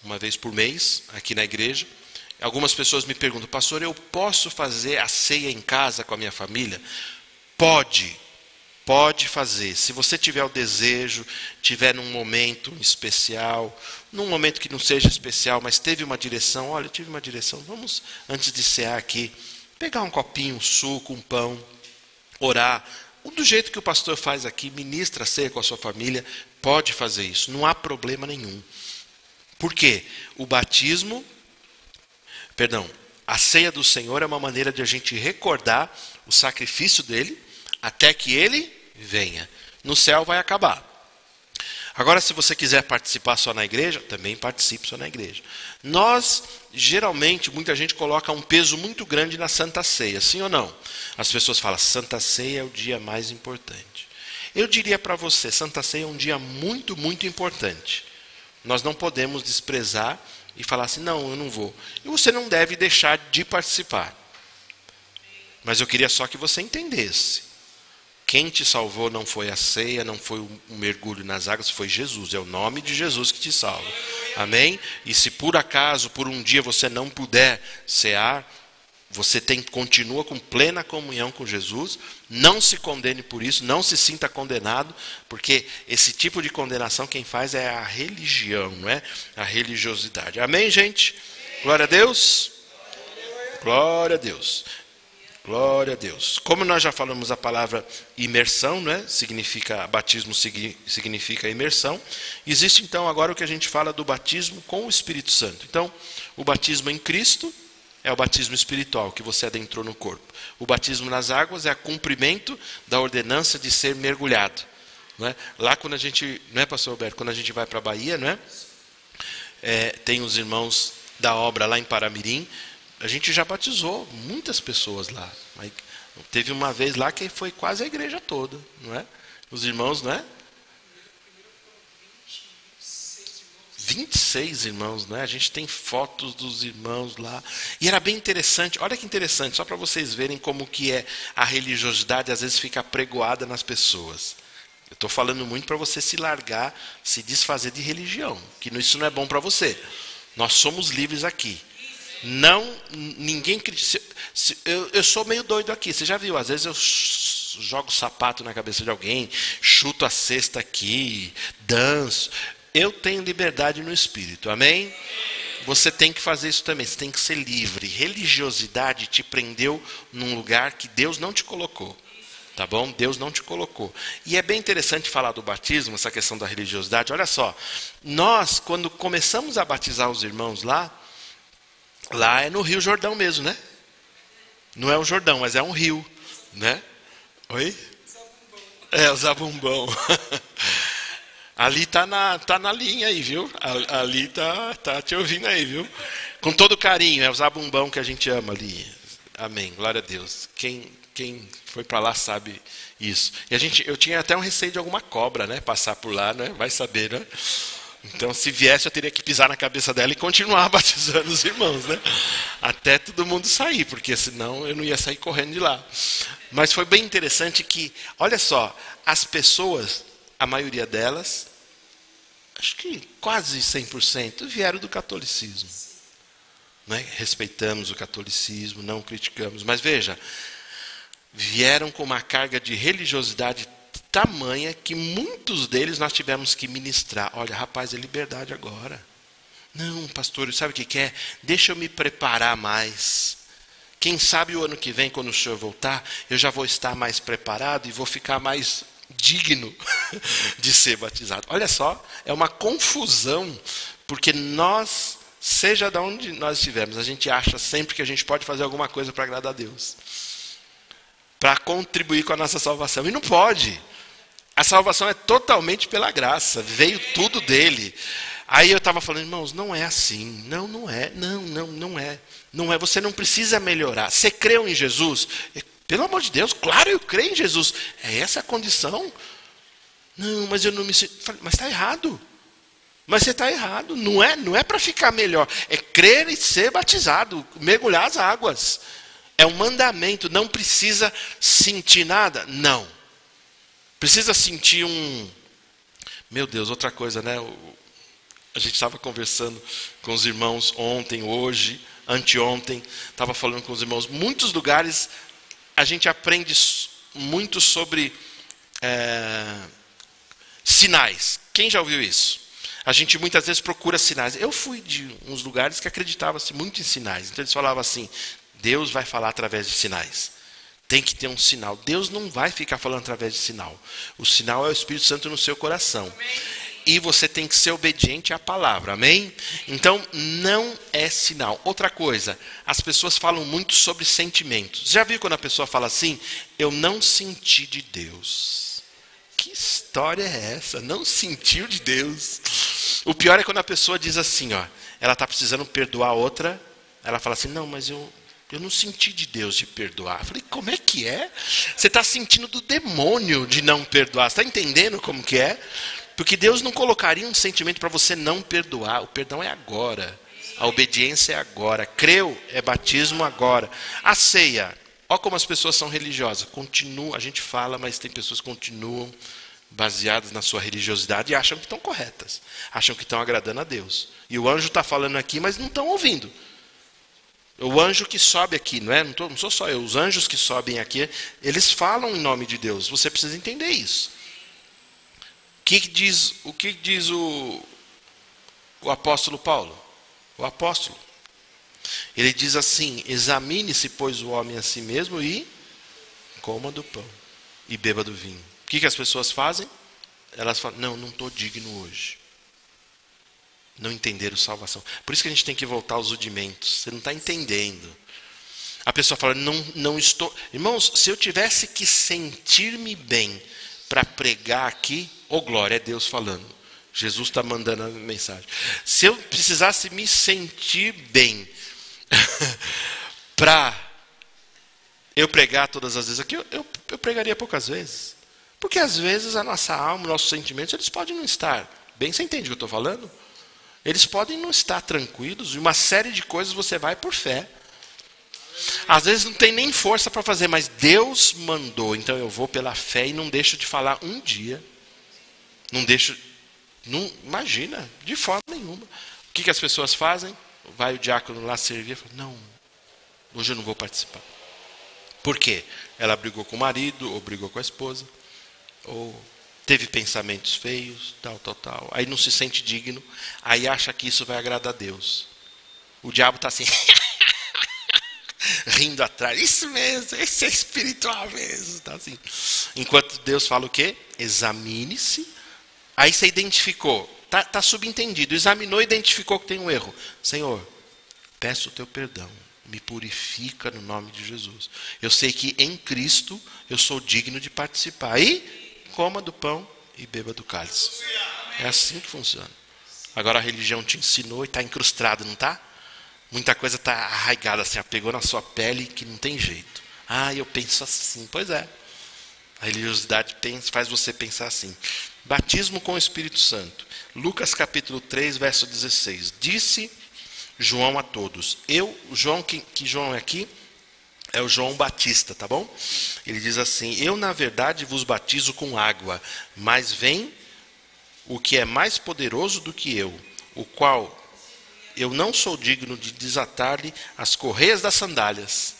uma vez por mês, aqui na igreja. Algumas pessoas me perguntam, pastor, eu posso fazer a ceia em casa com a minha família? Pode fazer. Se você tiver o desejo, tiver num momento especial, num momento que não seja especial, mas teve uma direção, olha, eu tive uma direção, vamos, antes de cear aqui, pegar um copinho, um suco, um pão, orar. Do jeito que o pastor faz aqui, ministra a ceia com a sua família, pode fazer isso, não há problema nenhum. Por quê? A ceia do Senhor é uma maneira de a gente recordar o sacrifício dele, até que ele venha. No céu vai acabar. Agora, se você quiser participar só na igreja, também participe só na igreja. Nós, geralmente, muita gente coloca um peso muito grande na Santa Ceia, sim ou não? As pessoas falam, Santa Ceia é o dia mais importante. Eu diria para você, Santa Ceia é um dia muito, muito importante. Nós não podemos desprezar e falar assim, não, eu não vou. E você não deve deixar de participar. Mas eu queria só que você entendesse. Quem te salvou não foi a ceia, não foi o mergulho nas águas, foi Jesus. É o nome de Jesus que te salva. Amém? E se por acaso, por um dia você não puder cear, você continua com plena comunhão com Jesus. Não se condene por isso, não se sinta condenado, porque esse tipo de condenação quem faz é a religião, não é? A religiosidade. Amém, gente? Glória a Deus. Glória a Deus. Glória a Deus. Como nós já falamos a palavra imersão, né? Batismo significa imersão. Existe então agora o que a gente fala do batismo com o Espírito Santo. Então, o batismo em Cristo é o batismo espiritual, que você adentrou no corpo. O batismo nas águas é o cumprimento da ordenança de ser mergulhado. Não é? Lá quando a gente, não é, pastor Alberto, quando a gente vai para a Bahia, não é? Tem os irmãos da obra lá em Paramirim. A gente já batizou muitas pessoas lá. Teve uma vez lá que foi quase a igreja toda, não é? Os irmãos, não é? 26 irmãos, né? A gente tem fotos dos irmãos lá. E era bem interessante, olha que interessante, só para vocês verem como que é a religiosidade, às vezes fica apregoada nas pessoas. Eu estou falando muito para você se largar, se desfazer de religião, que isso não é bom para você. Nós somos livres aqui. Ninguém critica. Eu sou meio doido aqui, você já viu, às vezes eu jogo sapato na cabeça de alguém, chuto a cesta aqui, danço. Eu tenho liberdade no espírito, amém? Você tem que fazer isso também, você tem que ser livre. Religiosidade te prendeu num lugar que Deus não te colocou, tá bom? Deus não te colocou. E é bem interessante falar do batismo, essa questão da religiosidade. Olha só, nós, quando começamos a batizar os irmãos lá é no Rio Jordão mesmo, né? Não é um Jordão, mas é um rio, né? Oi? É, o Zabumbão. Ali tá na linha aí, viu? Ali tá te ouvindo aí, viu? Com todo carinho, é o Zabumbão que a gente ama ali. Amém, glória a Deus. Quem foi para lá sabe isso. E eu tinha até um receio de alguma cobra, né? Passar por lá, né? Vai saber, né? Então, se viesse, eu teria que pisar na cabeça dela e continuar batizando os irmãos, né? Até todo mundo sair, porque senão eu não ia sair correndo de lá. Mas foi bem interessante que, olha só, as pessoas, a maioria delas, acho que quase 100%, vieram do catolicismo. Né? Respeitamos o catolicismo, não criticamos. Mas veja, vieram com uma carga de religiosidade tamanha que muitos deles nós tivemos que ministrar. Olha, rapaz, é liberdade agora. Não, pastor, sabe o que é? Deixa eu me preparar mais. Quem sabe o ano que vem, quando o senhor voltar, eu já vou estar mais preparado e vou ficar mais digno de ser batizado. Olha só, é uma confusão, porque nós, seja de onde nós estivermos, a gente acha sempre que a gente pode fazer alguma coisa para agradar a Deus, para contribuir com a nossa salvação. E não pode. A salvação é totalmente pela graça, veio tudo dele. Aí eu estava falando, irmãos, não é assim. Não é. Não é. Não é. Você não precisa melhorar. Você creu em Jesus? Pelo amor de Deus, claro, eu creio em Jesus. É essa a condição? Não, mas eu não me sinto. Mas está errado. Mas você está errado. Não é para ficar melhor. É crer e ser batizado, mergulhar as águas. É um mandamento. Não precisa sentir nada? Não. Precisa sentir Meu Deus, outra coisa, né? A gente estava conversando com os irmãos ontem, hoje, anteontem. Estava falando com os irmãos. Muitos lugares a gente aprende muito sobre sinais. Quem já ouviu isso? A gente muitas vezes procura sinais. Eu fui de uns lugares que acreditavam-se muito em sinais. Então eles falavam assim, Deus vai falar através de sinais. Tem que ter um sinal. Deus não vai ficar falando através de sinal. O sinal é o Espírito Santo no seu coração. Amém. E você tem que ser obediente à palavra. Amém? Então, não é sinal. Outra coisa, as pessoas falam muito sobre sentimentos. Já viu quando a pessoa fala assim? Eu não senti de Deus. Que história é essa? Não sentiu de Deus. O pior é quando a pessoa diz assim, ó, ela está precisando perdoar outra. Ela fala assim, não, mas eu não senti de Deus de perdoar. Eu falei, como é que é? Você está sentindo do demônio de não perdoar. Você está entendendo como que é? Porque Deus não colocaria um sentimento para você não perdoar. O perdão é agora. A obediência é agora. Creu é batismo agora. A ceia. Olha como as pessoas são religiosas. A gente fala, mas tem pessoas que continuam baseadas na sua religiosidade e acham que estão corretas. Acham que estão agradando a Deus. E o anjo está falando aqui, mas não estão ouvindo. O anjo que sobe aqui, não sou só eu, os anjos que sobem aqui, eles falam em nome de Deus. Você precisa entender isso. O que diz o apóstolo Paulo? O apóstolo. Ele diz assim, examine-se, pois, o homem a si mesmo e coma do pão e beba do vinho. O que as pessoas fazem? Elas falam, não estou digno hoje. Não entenderam salvação. Por isso que a gente tem que voltar aos rudimentos. Você não está entendendo. A pessoa fala, não estou... Irmãos, se eu tivesse que sentir-me bem para pregar aqui, glória, é Deus falando. Jesus está mandando a mensagem. Se eu precisasse me sentir bem para eu pregar todas as vezes aqui, eu pregaria poucas vezes. Porque às vezes a nossa alma, nossos sentimentos, eles podem não estar bem. Você entende o que eu estou falando? Eles podem não estar tranquilos, e uma série de coisas você vai por fé. Às vezes não tem nem força para fazer, mas Deus mandou, então eu vou pela fé e não deixo de falar um dia. Não deixo, não, imagina, de forma nenhuma. O que as pessoas fazem? Vai o diácono lá servir e fala, não, hoje eu não vou participar. Por quê? Ela brigou com o marido, ou brigou com a esposa, ou teve pensamentos feios, tal. Aí não se sente digno, aí acha que isso vai agradar a Deus. O diabo está assim, rindo atrás. Isso mesmo, esse é espiritual mesmo. Tá assim. Enquanto Deus fala o quê? Examine-se. Aí você identificou, tá subentendido, examinou e identificou que tem um erro. Senhor, peço o teu perdão. Me purifica no nome de Jesus. Eu sei que em Cristo eu sou digno de participar. E coma do pão e beba do cálice. É assim que funciona. Agora a religião te ensinou e está incrustado, não está? Muita coisa está arraigada, assim, pegou na sua pele que não tem jeito. Ah, eu penso assim. Pois é. A religiosidade faz você pensar assim. Batismo com o Espírito Santo. Lucas capítulo 3, verso 16. Disse João a todos. João, que João é aqui? É o João Batista, tá bom? Ele diz assim, eu na verdade vos batizo com água, mas vem o que é mais poderoso do que eu, o qual eu não sou digno de desatar-lhe as correias das sandálias.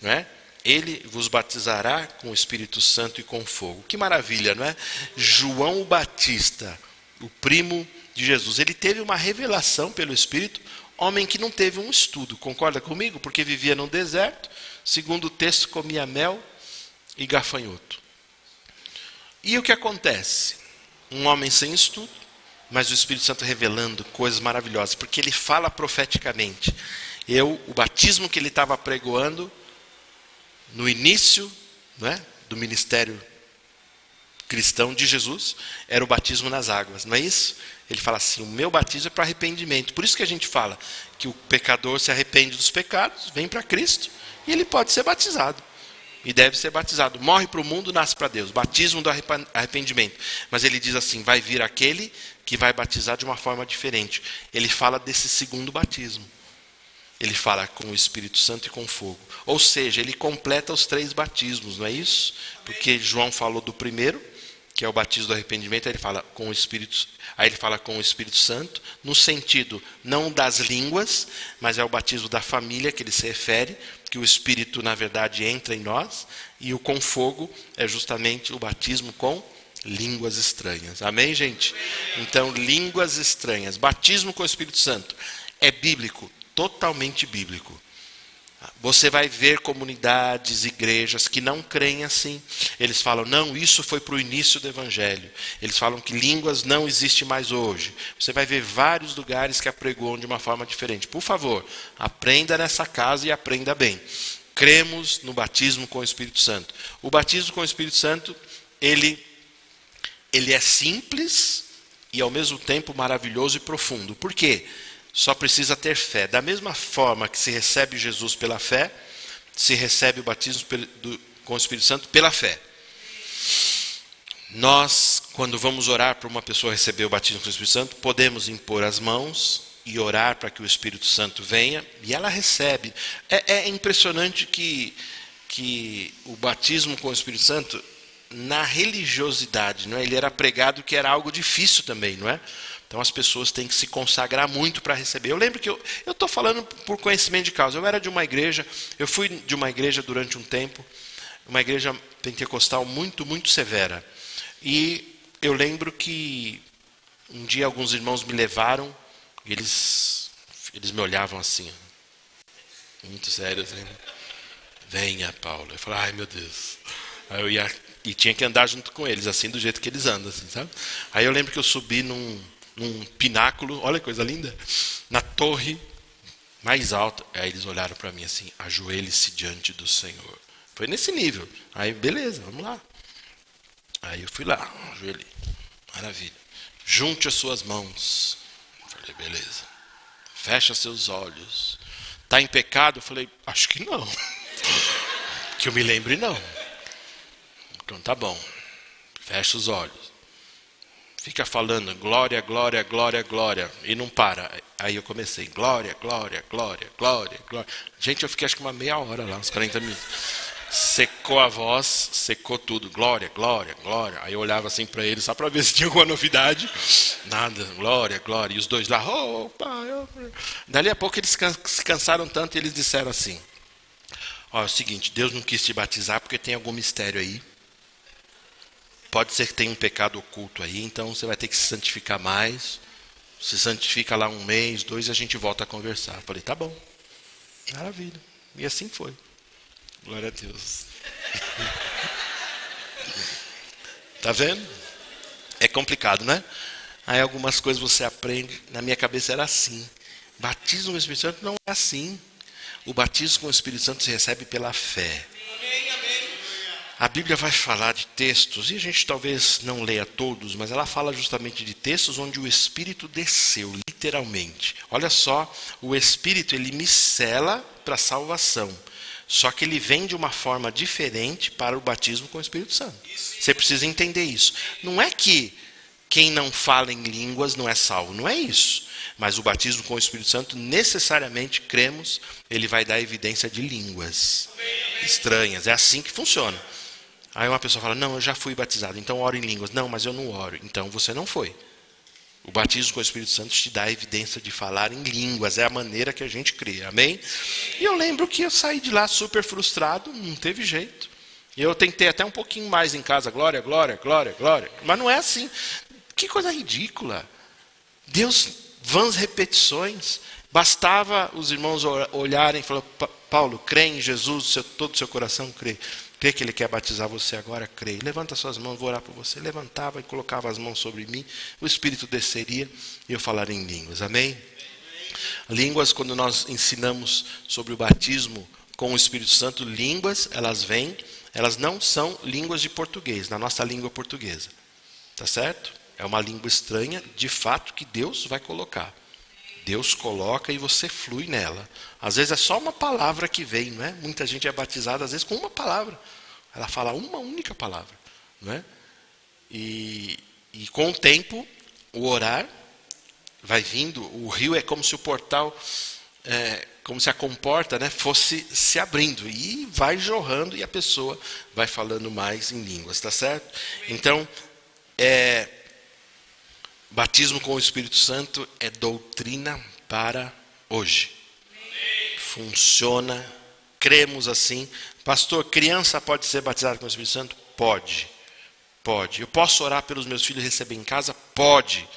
Não é? Ele vos batizará com o Espírito Santo e com fogo. Que maravilha, não é? João Batista, o primo de Jesus, ele teve uma revelação pelo Espírito, homem que não teve um estudo, concorda comigo? Porque vivia no deserto, segundo o texto, comia mel e gafanhoto. E o que acontece? Um homem sem estudo, mas o Espírito Santo revelando coisas maravilhosas, porque ele fala profeticamente. O batismo que ele estava pregoando no início, não é, do ministério cristão de Jesus, era o batismo nas águas, não é isso? Ele fala assim, o meu batismo é para arrependimento. Por isso que a gente fala que o pecador se arrepende dos pecados, vem para Cristo, e ele pode ser batizado. E deve ser batizado. Morre para o mundo, nasce para Deus. Batismo do arrependimento. Mas ele diz assim, vai vir aquele que vai batizar de uma forma diferente. Ele fala desse segundo batismo. Ele fala com o Espírito Santo e com fogo. Ou seja, ele completa os 3 batismos, não é isso? Porque João falou do primeiro, que é o batismo do arrependimento, aí ele fala com o Espírito Santo, no sentido não das línguas, mas é o batismo da família que ele se refere, que o Espírito, na verdade, entra em nós, e o com fogo é justamente o batismo com línguas estranhas. Amém, gente? Então, línguas estranhas. Batismo com o Espírito Santo é bíblico, totalmente bíblico. Você vai ver comunidades, igrejas que não creem assim. Eles falam, não, isso foi para o início do Evangelho. Eles falam que línguas não existem mais hoje. Você vai ver vários lugares que apregoam de uma forma diferente. Por favor, aprenda nessa casa e aprenda bem. Cremos no batismo com o Espírito Santo. O batismo com o Espírito Santo, ele é simples e ao mesmo tempo maravilhoso e profundo. Por quê? Só precisa ter fé. Da mesma forma que se recebe Jesus pela fé, se recebe o batismo com o Espírito Santo pela fé. Nós, quando vamos orar para uma pessoa receber o batismo com o Espírito Santo, podemos impor as mãos e orar para que o Espírito Santo venha, e ela recebe. É impressionante que o batismo com o Espírito Santo, na religiosidade, não é? Ele era pregado que era algo difícil também, não é? Então as pessoas têm que se consagrar muito para receber. Eu lembro que eu estou falando por conhecimento de causa. Eu era de uma igreja, eu fui de uma igreja durante um tempo, uma igreja pentecostal muito, muito severa. E eu lembro que um dia alguns irmãos me levaram, e eles me olhavam assim, muito sérios, assim. Venha, Paulo. Eu falei, ai meu Deus. Aí eu ia, e tinha que andar junto com eles, assim, do jeito que eles andam, assim, sabe? Aí eu lembro que eu subi num pináculo, olha que coisa linda, na torre mais alta. Aí eles olharam para mim assim, ajoelhe-se diante do Senhor. Foi nesse nível. Aí, beleza, vamos lá. Aí eu fui lá, ajoelhei. Maravilha. Junte as suas mãos. Falei, beleza. Fecha seus olhos. Está em pecado? Eu falei, acho que não. Que eu me lembre, não. Então tá bom. Fecha os olhos. fica falando glória, glória, glória, glória, e não para. Aí eu comecei, glória, glória, glória, glória, glória. Gente, eu fiquei acho que uma meia hora lá, uns 40 minutos. Secou a voz, secou tudo, glória, glória, glória. Aí eu olhava assim para ele, só para ver se tinha alguma novidade. Nada, glória, glória. E os dois lá, oh, pai. Dali a pouco eles se cansaram tanto e eles disseram assim, ó, é o seguinte, Deus não quis te batizar porque tem algum mistério aí. Pode ser que tenha um pecado oculto aí, então você vai ter que se santificar mais. Se santifica lá 1 mês, 2, e a gente volta a conversar. Eu falei, tá bom, maravilha. E assim foi. Glória a Deus. Tá vendo? É complicado, né? Aí algumas coisas você aprende. Na minha cabeça era assim. Batismo com o Espírito Santo não é assim. O batismo com o Espírito Santo se recebe pela fé. A Bíblia vai falar de textos, e a gente talvez não leia todos, mas ela fala justamente de textos onde o Espírito desceu, literalmente. Olha só, o Espírito ele me sela para a salvação. Só que ele vem de uma forma diferente para o batismo com o Espírito Santo. Você precisa entender isso. Não é que quem não fala em línguas não é salvo, não é isso. Mas o batismo com o Espírito Santo, necessariamente, cremos, ele vai dar evidência de línguas estranhas. É assim que funciona. Aí uma pessoa fala, não, eu já fui batizado, então oro em línguas. Não, mas eu não oro. Então você não foi. O batismo com o Espírito Santo te dá a evidência de falar em línguas. É a maneira que a gente crê. Amém? E eu lembro que eu saí de lá super frustrado. Não teve jeito. E eu tentei até um pouquinho mais em casa. Glória, glória, glória, glória. Mas não é assim. Que coisa ridícula. Deus, vãs repetições. Bastava os irmãos olharem e falar, Paulo, crê em Jesus, todo o seu coração crê. Crê que ele quer batizar você agora? Creio. Levanta suas mãos, vou orar por você. Levantava e colocava as mãos sobre mim. O Espírito desceria e eu falaria em línguas. Amém? Línguas, quando nós ensinamos sobre o batismo com o Espírito Santo, línguas, elas vêm, elas não são línguas de português, na nossa língua portuguesa. Tá certo? É uma língua estranha, de fato, que Deus vai colocar. Deus coloca e você flui nela. Às vezes é só uma palavra que vem, não é? Muita gente é batizada, às vezes, com uma palavra. Ela fala uma única palavra, não é? E com o tempo, o orar vai vindo. O rio é como se o portal, como se a comporta, né, fosse se abrindo. E vai jorrando e a pessoa vai falando mais em línguas, tá certo? Então, batismo com o Espírito Santo é doutrina para hoje. Funciona, cremos assim. Pastor, criança pode ser batizada com o Espírito Santo? Pode. Pode. Eu posso orar pelos meus filhos e receber em casa? Pode.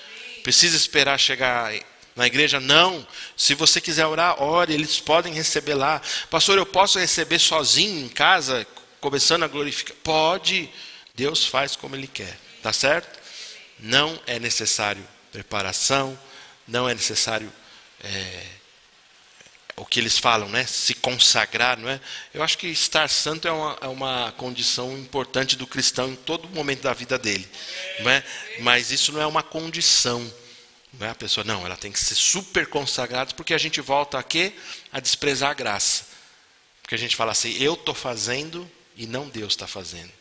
Precisa esperar chegar na igreja? Não. Se você quiser orar, ore, eles podem receber lá. Pastor, eu posso receber sozinho em casa, começando a glorificar? Pode. Deus faz como Ele quer. Tá certo? Não é necessário preparação, não é necessário o que eles falam, né? Se consagrar, não é? Eu acho que estar santo é uma condição importante do cristão em todo momento da vida dele, não é? Mas isso não é uma condição, não é? A pessoa, não, ela tem que ser super consagrada, porque a gente volta a quê? A desprezar a graça. Porque a gente fala assim, eu estou fazendo e não Deus está fazendo.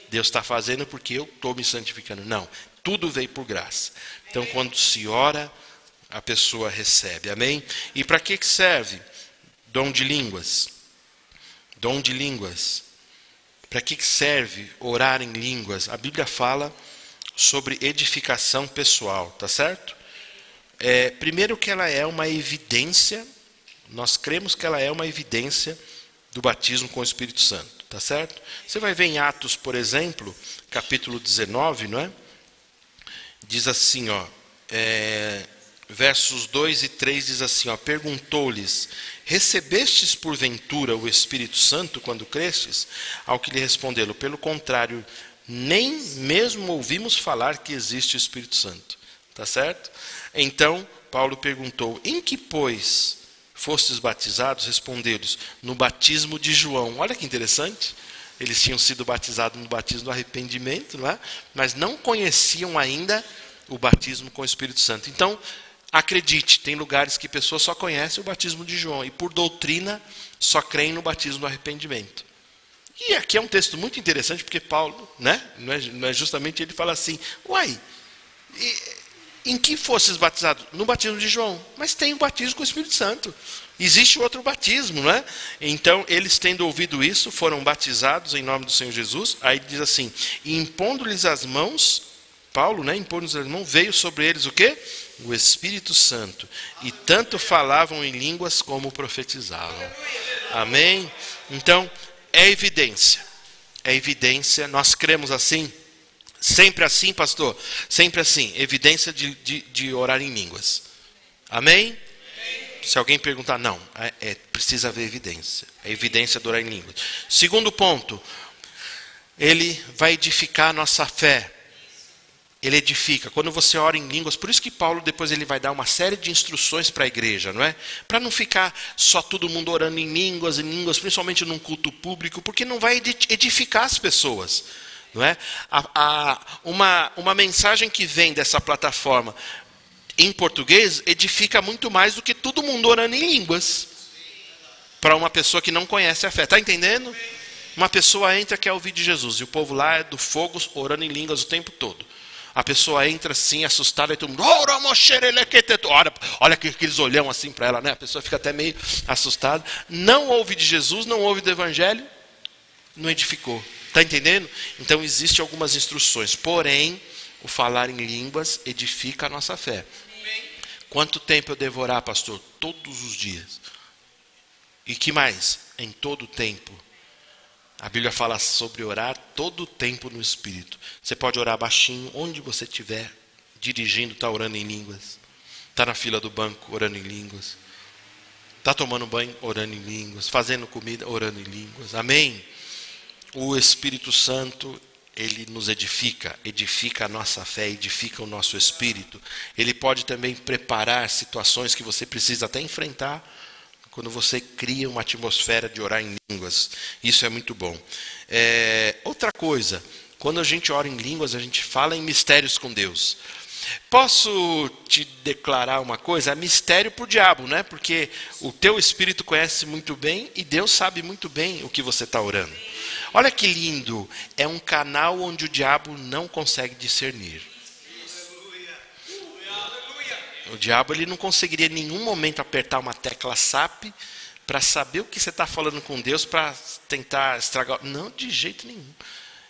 Deus está fazendo porque eu estou me santificando. Não. Tudo veio por graça. Então, quando se ora, a pessoa recebe. Amém? E para que serve? Dom de línguas. Dom de línguas. Para que serve orar em línguas? A Bíblia fala sobre edificação pessoal. Tá certo? Primeiro que ela é uma evidência. Nós cremos que ela é uma evidência do batismo com o Espírito Santo. Tá certo? Você vai ver em Atos, por exemplo, capítulo 19, não é? Diz assim, ó, versos 2 e 3 diz assim, ó, perguntou-lhes, recebestes porventura o Espírito Santo quando crestes? Ao que lhe responderam, pelo contrário, nem mesmo ouvimos falar que existe o Espírito Santo. Tá certo? Então, Paulo perguntou, em que, pois, fostes batizados? Respondeu-lhes, no batismo de João. Olha que interessante. Eles tinham sido batizados no batismo do arrependimento, não é? Mas não conheciam ainda o batismo com o Espírito Santo. Então, acredite, tem lugares que pessoas só conhecem o batismo de João e por doutrina só creem no batismo do arrependimento. E aqui é um texto muito interessante porque Paulo, né? Não é justamente ele fala assim, uai, Em que fosses batizado? No batismo de João. Mas tem o batismo com o Espírito Santo. Existe outro batismo, não é? Então, eles tendo ouvido isso, foram batizados em nome do Senhor Jesus. Aí diz assim, e impondo-lhes as mãos, Paulo, né, impondo-lhes as mãos, veio sobre eles o quê? O Espírito Santo. E tanto falavam em línguas como profetizavam. Amém? Então, é evidência. É evidência, nós cremos assim. Sempre assim, pastor? Sempre assim. Evidência de orar em línguas. Amém? Se alguém perguntar, não. Precisa haver evidência. É evidência de orar em línguas. Segundo ponto. Ele vai edificar a nossa fé. Ele edifica. Quando você ora em línguas, por isso que Paulo depois ele vai dar uma série de instruções para a igreja, não é? Para não ficar só todo mundo orando em línguas, principalmente num culto público, porque não vai edificar as pessoas. Não é? Uma mensagem que vem dessa plataforma em português edifica muito mais do que todo mundo orando em línguas para uma pessoa que não conhece a fé. Está entendendo? Uma pessoa entra quer ouvir de Jesus e o povo lá é do fogo orando em línguas o tempo todo. A pessoa entra assim assustada e todo mundo olha aqueles olhão assim para ela, né? A pessoa fica até meio assustada. Não ouve de Jesus, não ouve do Evangelho, não edificou. Está entendendo? Então, existem algumas instruções. Porém, o falar em línguas edifica a nossa fé. Quanto tempo eu devo orar, pastor? Todos os dias. E que mais? Em todo tempo. A Bíblia fala sobre orar todo o tempo no Espírito. Você pode orar baixinho, onde você estiver, dirigindo, está orando em línguas. Está na fila do banco, orando em línguas. Está tomando banho, orando em línguas. Fazendo comida, orando em línguas. Amém? O Espírito Santo, ele nos edifica a nossa fé, edifica o nosso espírito. Ele pode também preparar situações que você precisa até enfrentar, quando você cria uma atmosfera de orar em línguas. Isso é muito bom. Outra coisa, quando a gente ora em línguas, a gente fala em mistérios com Deus. Posso te declarar uma coisa? É mistério para o diabo, né? Porque o teu espírito conhece muito bem e Deus sabe muito bem o que você está orando. Olha que lindo, é um canal onde o diabo não consegue discernir. O diabo ele não conseguiria em nenhum momento apertar uma tecla SAP para saber o que você está falando com Deus para tentar estragar. Não, de jeito nenhum.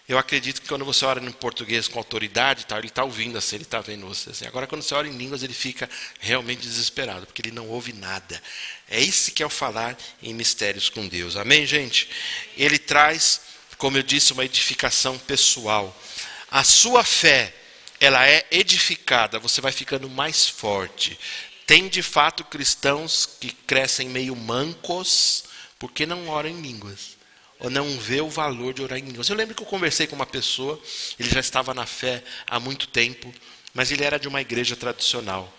Eu acredito que quando você ora em português com autoridade, ele está ouvindo assim, ele está vendo você assim. Agora, quando você ora em línguas, ele fica realmente desesperado, porque ele não ouve nada. É isso que é o falar em mistérios com Deus. Amém, gente? Ele traz, como eu disse, uma edificação pessoal. A sua fé, ela é edificada, você vai ficando mais forte. Tem, de fato, cristãos que crescem meio mancos, porque não oram em línguas. Ou não vê o valor de orar em línguas. Eu lembro que eu conversei com uma pessoa, ele já estava na fé há muito tempo, mas ele era de uma igreja tradicional,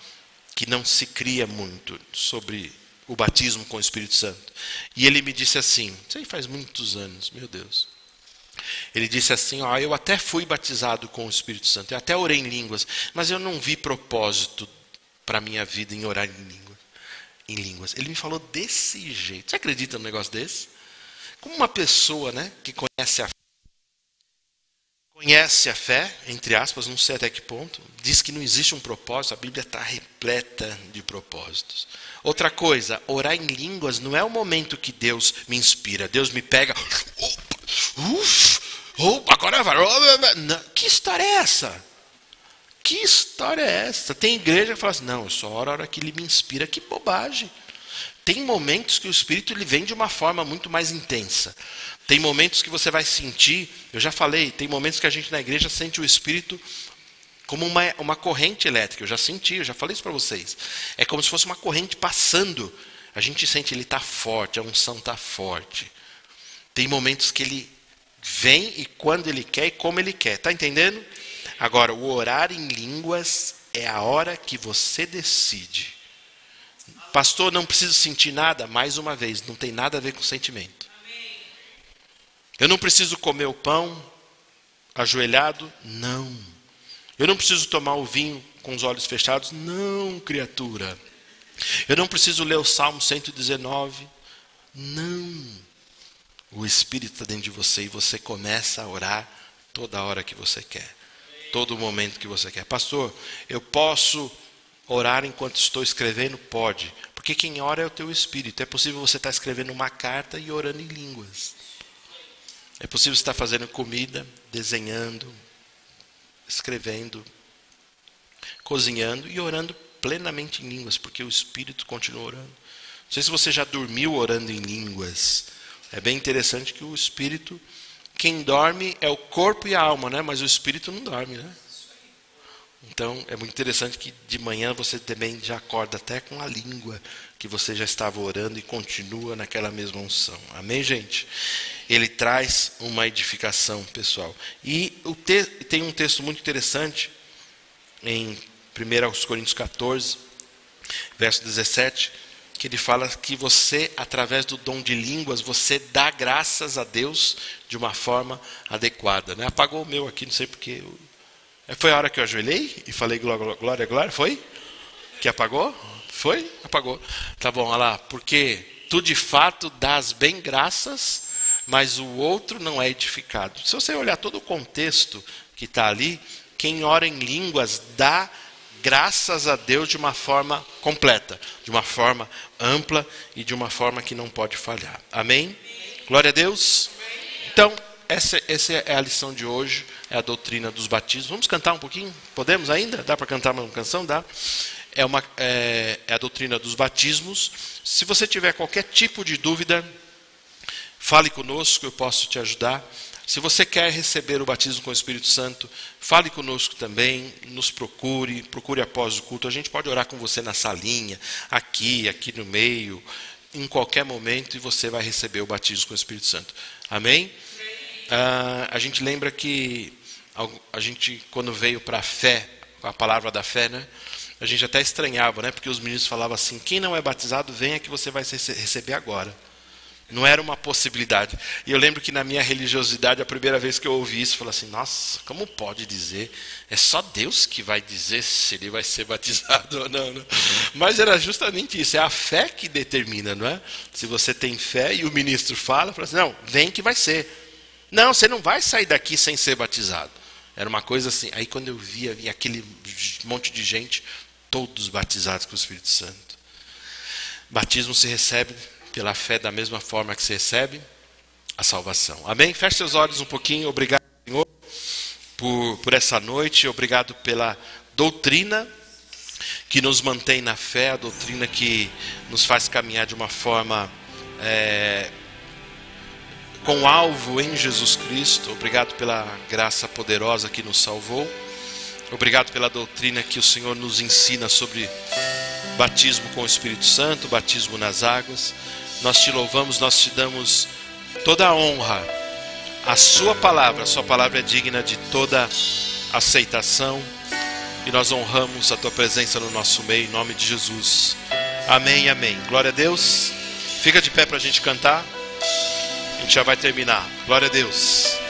que não se cria muito sobre o batismo com o Espírito Santo. E ele me disse assim, isso aí faz muitos anos, meu Deus. Ele disse assim, eu até fui batizado com o Espírito Santo, eu até orei em línguas, mas eu não vi propósito para a minha vida em orar em línguas. Ele me falou desse jeito. Você acredita num negócio desse? Como uma pessoa, né, que conhece a fé, entre aspas, não sei até que ponto, diz que não existe um propósito, a Bíblia está repleta de propósitos. Outra coisa, orar em línguas não é o momento que Deus me inspira, Deus me pega, agora vai. Que história é essa? Que história é essa? Tem igreja que fala assim, não, eu só oro a hora que Ele me inspira, que bobagem. Tem momentos que o Espírito ele vem de uma forma muito mais intensa. Tem momentos que você vai sentir, eu já falei, tem momentos que a gente na igreja sente o Espírito como uma corrente elétrica. Eu já senti, eu já falei isso para vocês. É como se fosse uma corrente passando. A gente sente ele está forte, a unção está forte. Tem momentos que ele vem e quando ele quer e como ele quer. Está entendendo? Agora, o orar em línguas é a hora que você decide. Pastor, não preciso sentir nada? Mais uma vez, não tem nada a ver com sentimento. Eu não preciso comer o pão ajoelhado? Não. Eu não preciso tomar o vinho com os olhos fechados? Não, criatura. Eu não preciso ler o Salmo 119? Não. O Espírito está dentro de você e você começa a orar toda hora que você quer. todo momento que você quer. Pastor, eu posso orar enquanto estou escrevendo? Pode. Porque quem ora é o teu espírito. É possível você estar escrevendo uma carta e orando em línguas. É possível você estar fazendo comida, desenhando, escrevendo, cozinhando e orando plenamente em línguas, porque o espírito continua orando. Não sei se você já dormiu orando em línguas. É bem interessante que o espírito, quem dorme é o corpo e a alma, né? Mas o espírito não dorme, né? Então é muito interessante que de manhã você também já acorda até com a língua que você já estava orando e continua naquela mesma unção. Amém, gente? Ele traz uma edificação, pessoal. E tem um texto muito interessante em 1 Coríntios 14, verso 17, que ele fala que você, através do dom de línguas, você dá graças a Deus de uma forma adequada, né? Apagou o meu aqui, não sei porque. Foi a hora que eu ajoelhei e falei glória, glória, glória? Foi? Que apagou? Foi? Apagou. Tá bom, olha lá. Porque tu de fato dás bem graças, mas o outro não é edificado. Se você olhar todo o contexto que está ali, quem ora em línguas dá graças a Deus de uma forma completa, de uma forma ampla e de uma forma que não pode falhar. Amém? Glória a Deus. Então, essa é a lição de hoje, é a doutrina dos batismos. Vamos cantar um pouquinho? Podemos ainda? Dá para cantar uma canção? Dá. É a doutrina dos batismos. Se você tiver qualquer tipo de dúvida, fale conosco, eu posso te ajudar. Se você quer receber o batismo com o Espírito Santo, fale conosco também, nos procure após o culto. A gente pode orar com você na salinha, aqui no meio, em qualquer momento, e você vai receber o batismo com o Espírito Santo. Amém? A gente lembra que a gente, quando veio para a fé, a palavra da fé, né? A gente até estranhava, né? Porque os meninos falavam assim, quem não é batizado, venha que você vai receber agora. Não era uma possibilidade. E eu lembro que na minha religiosidade, a primeira vez que eu ouvi isso, eu falei assim, nossa, como pode dizer? É só Deus que vai dizer se ele vai ser batizado ou não, né? Mas era justamente isso, é a fé que determina, não é? Se você tem fé e o ministro fala assim, não, vem que vai ser. Não, você não vai sair daqui sem ser batizado. Era uma coisa assim. Aí quando eu via aquele monte de gente, todos batizados com o Espírito Santo. Batismo se recebe pela fé da mesma forma que se recebe a salvação. Amém? Feche seus olhos um pouquinho. Obrigado, Senhor, por essa noite. Obrigado pela doutrina que nos mantém na fé, a doutrina que nos faz caminhar de uma forma com alvo em Jesus Cristo. Obrigado pela graça poderosa que nos salvou. Obrigado pela doutrina que o Senhor nos ensina sobre batismo com o Espírito Santo, batismo nas águas. Nós te louvamos, nós te damos toda a honra. A sua palavra é digna de toda aceitação. E nós honramos a tua presença no nosso meio, em nome de Jesus. Amém, amém. Glória a Deus. Fica de pé para a gente cantar. A gente já vai terminar. Glória a Deus.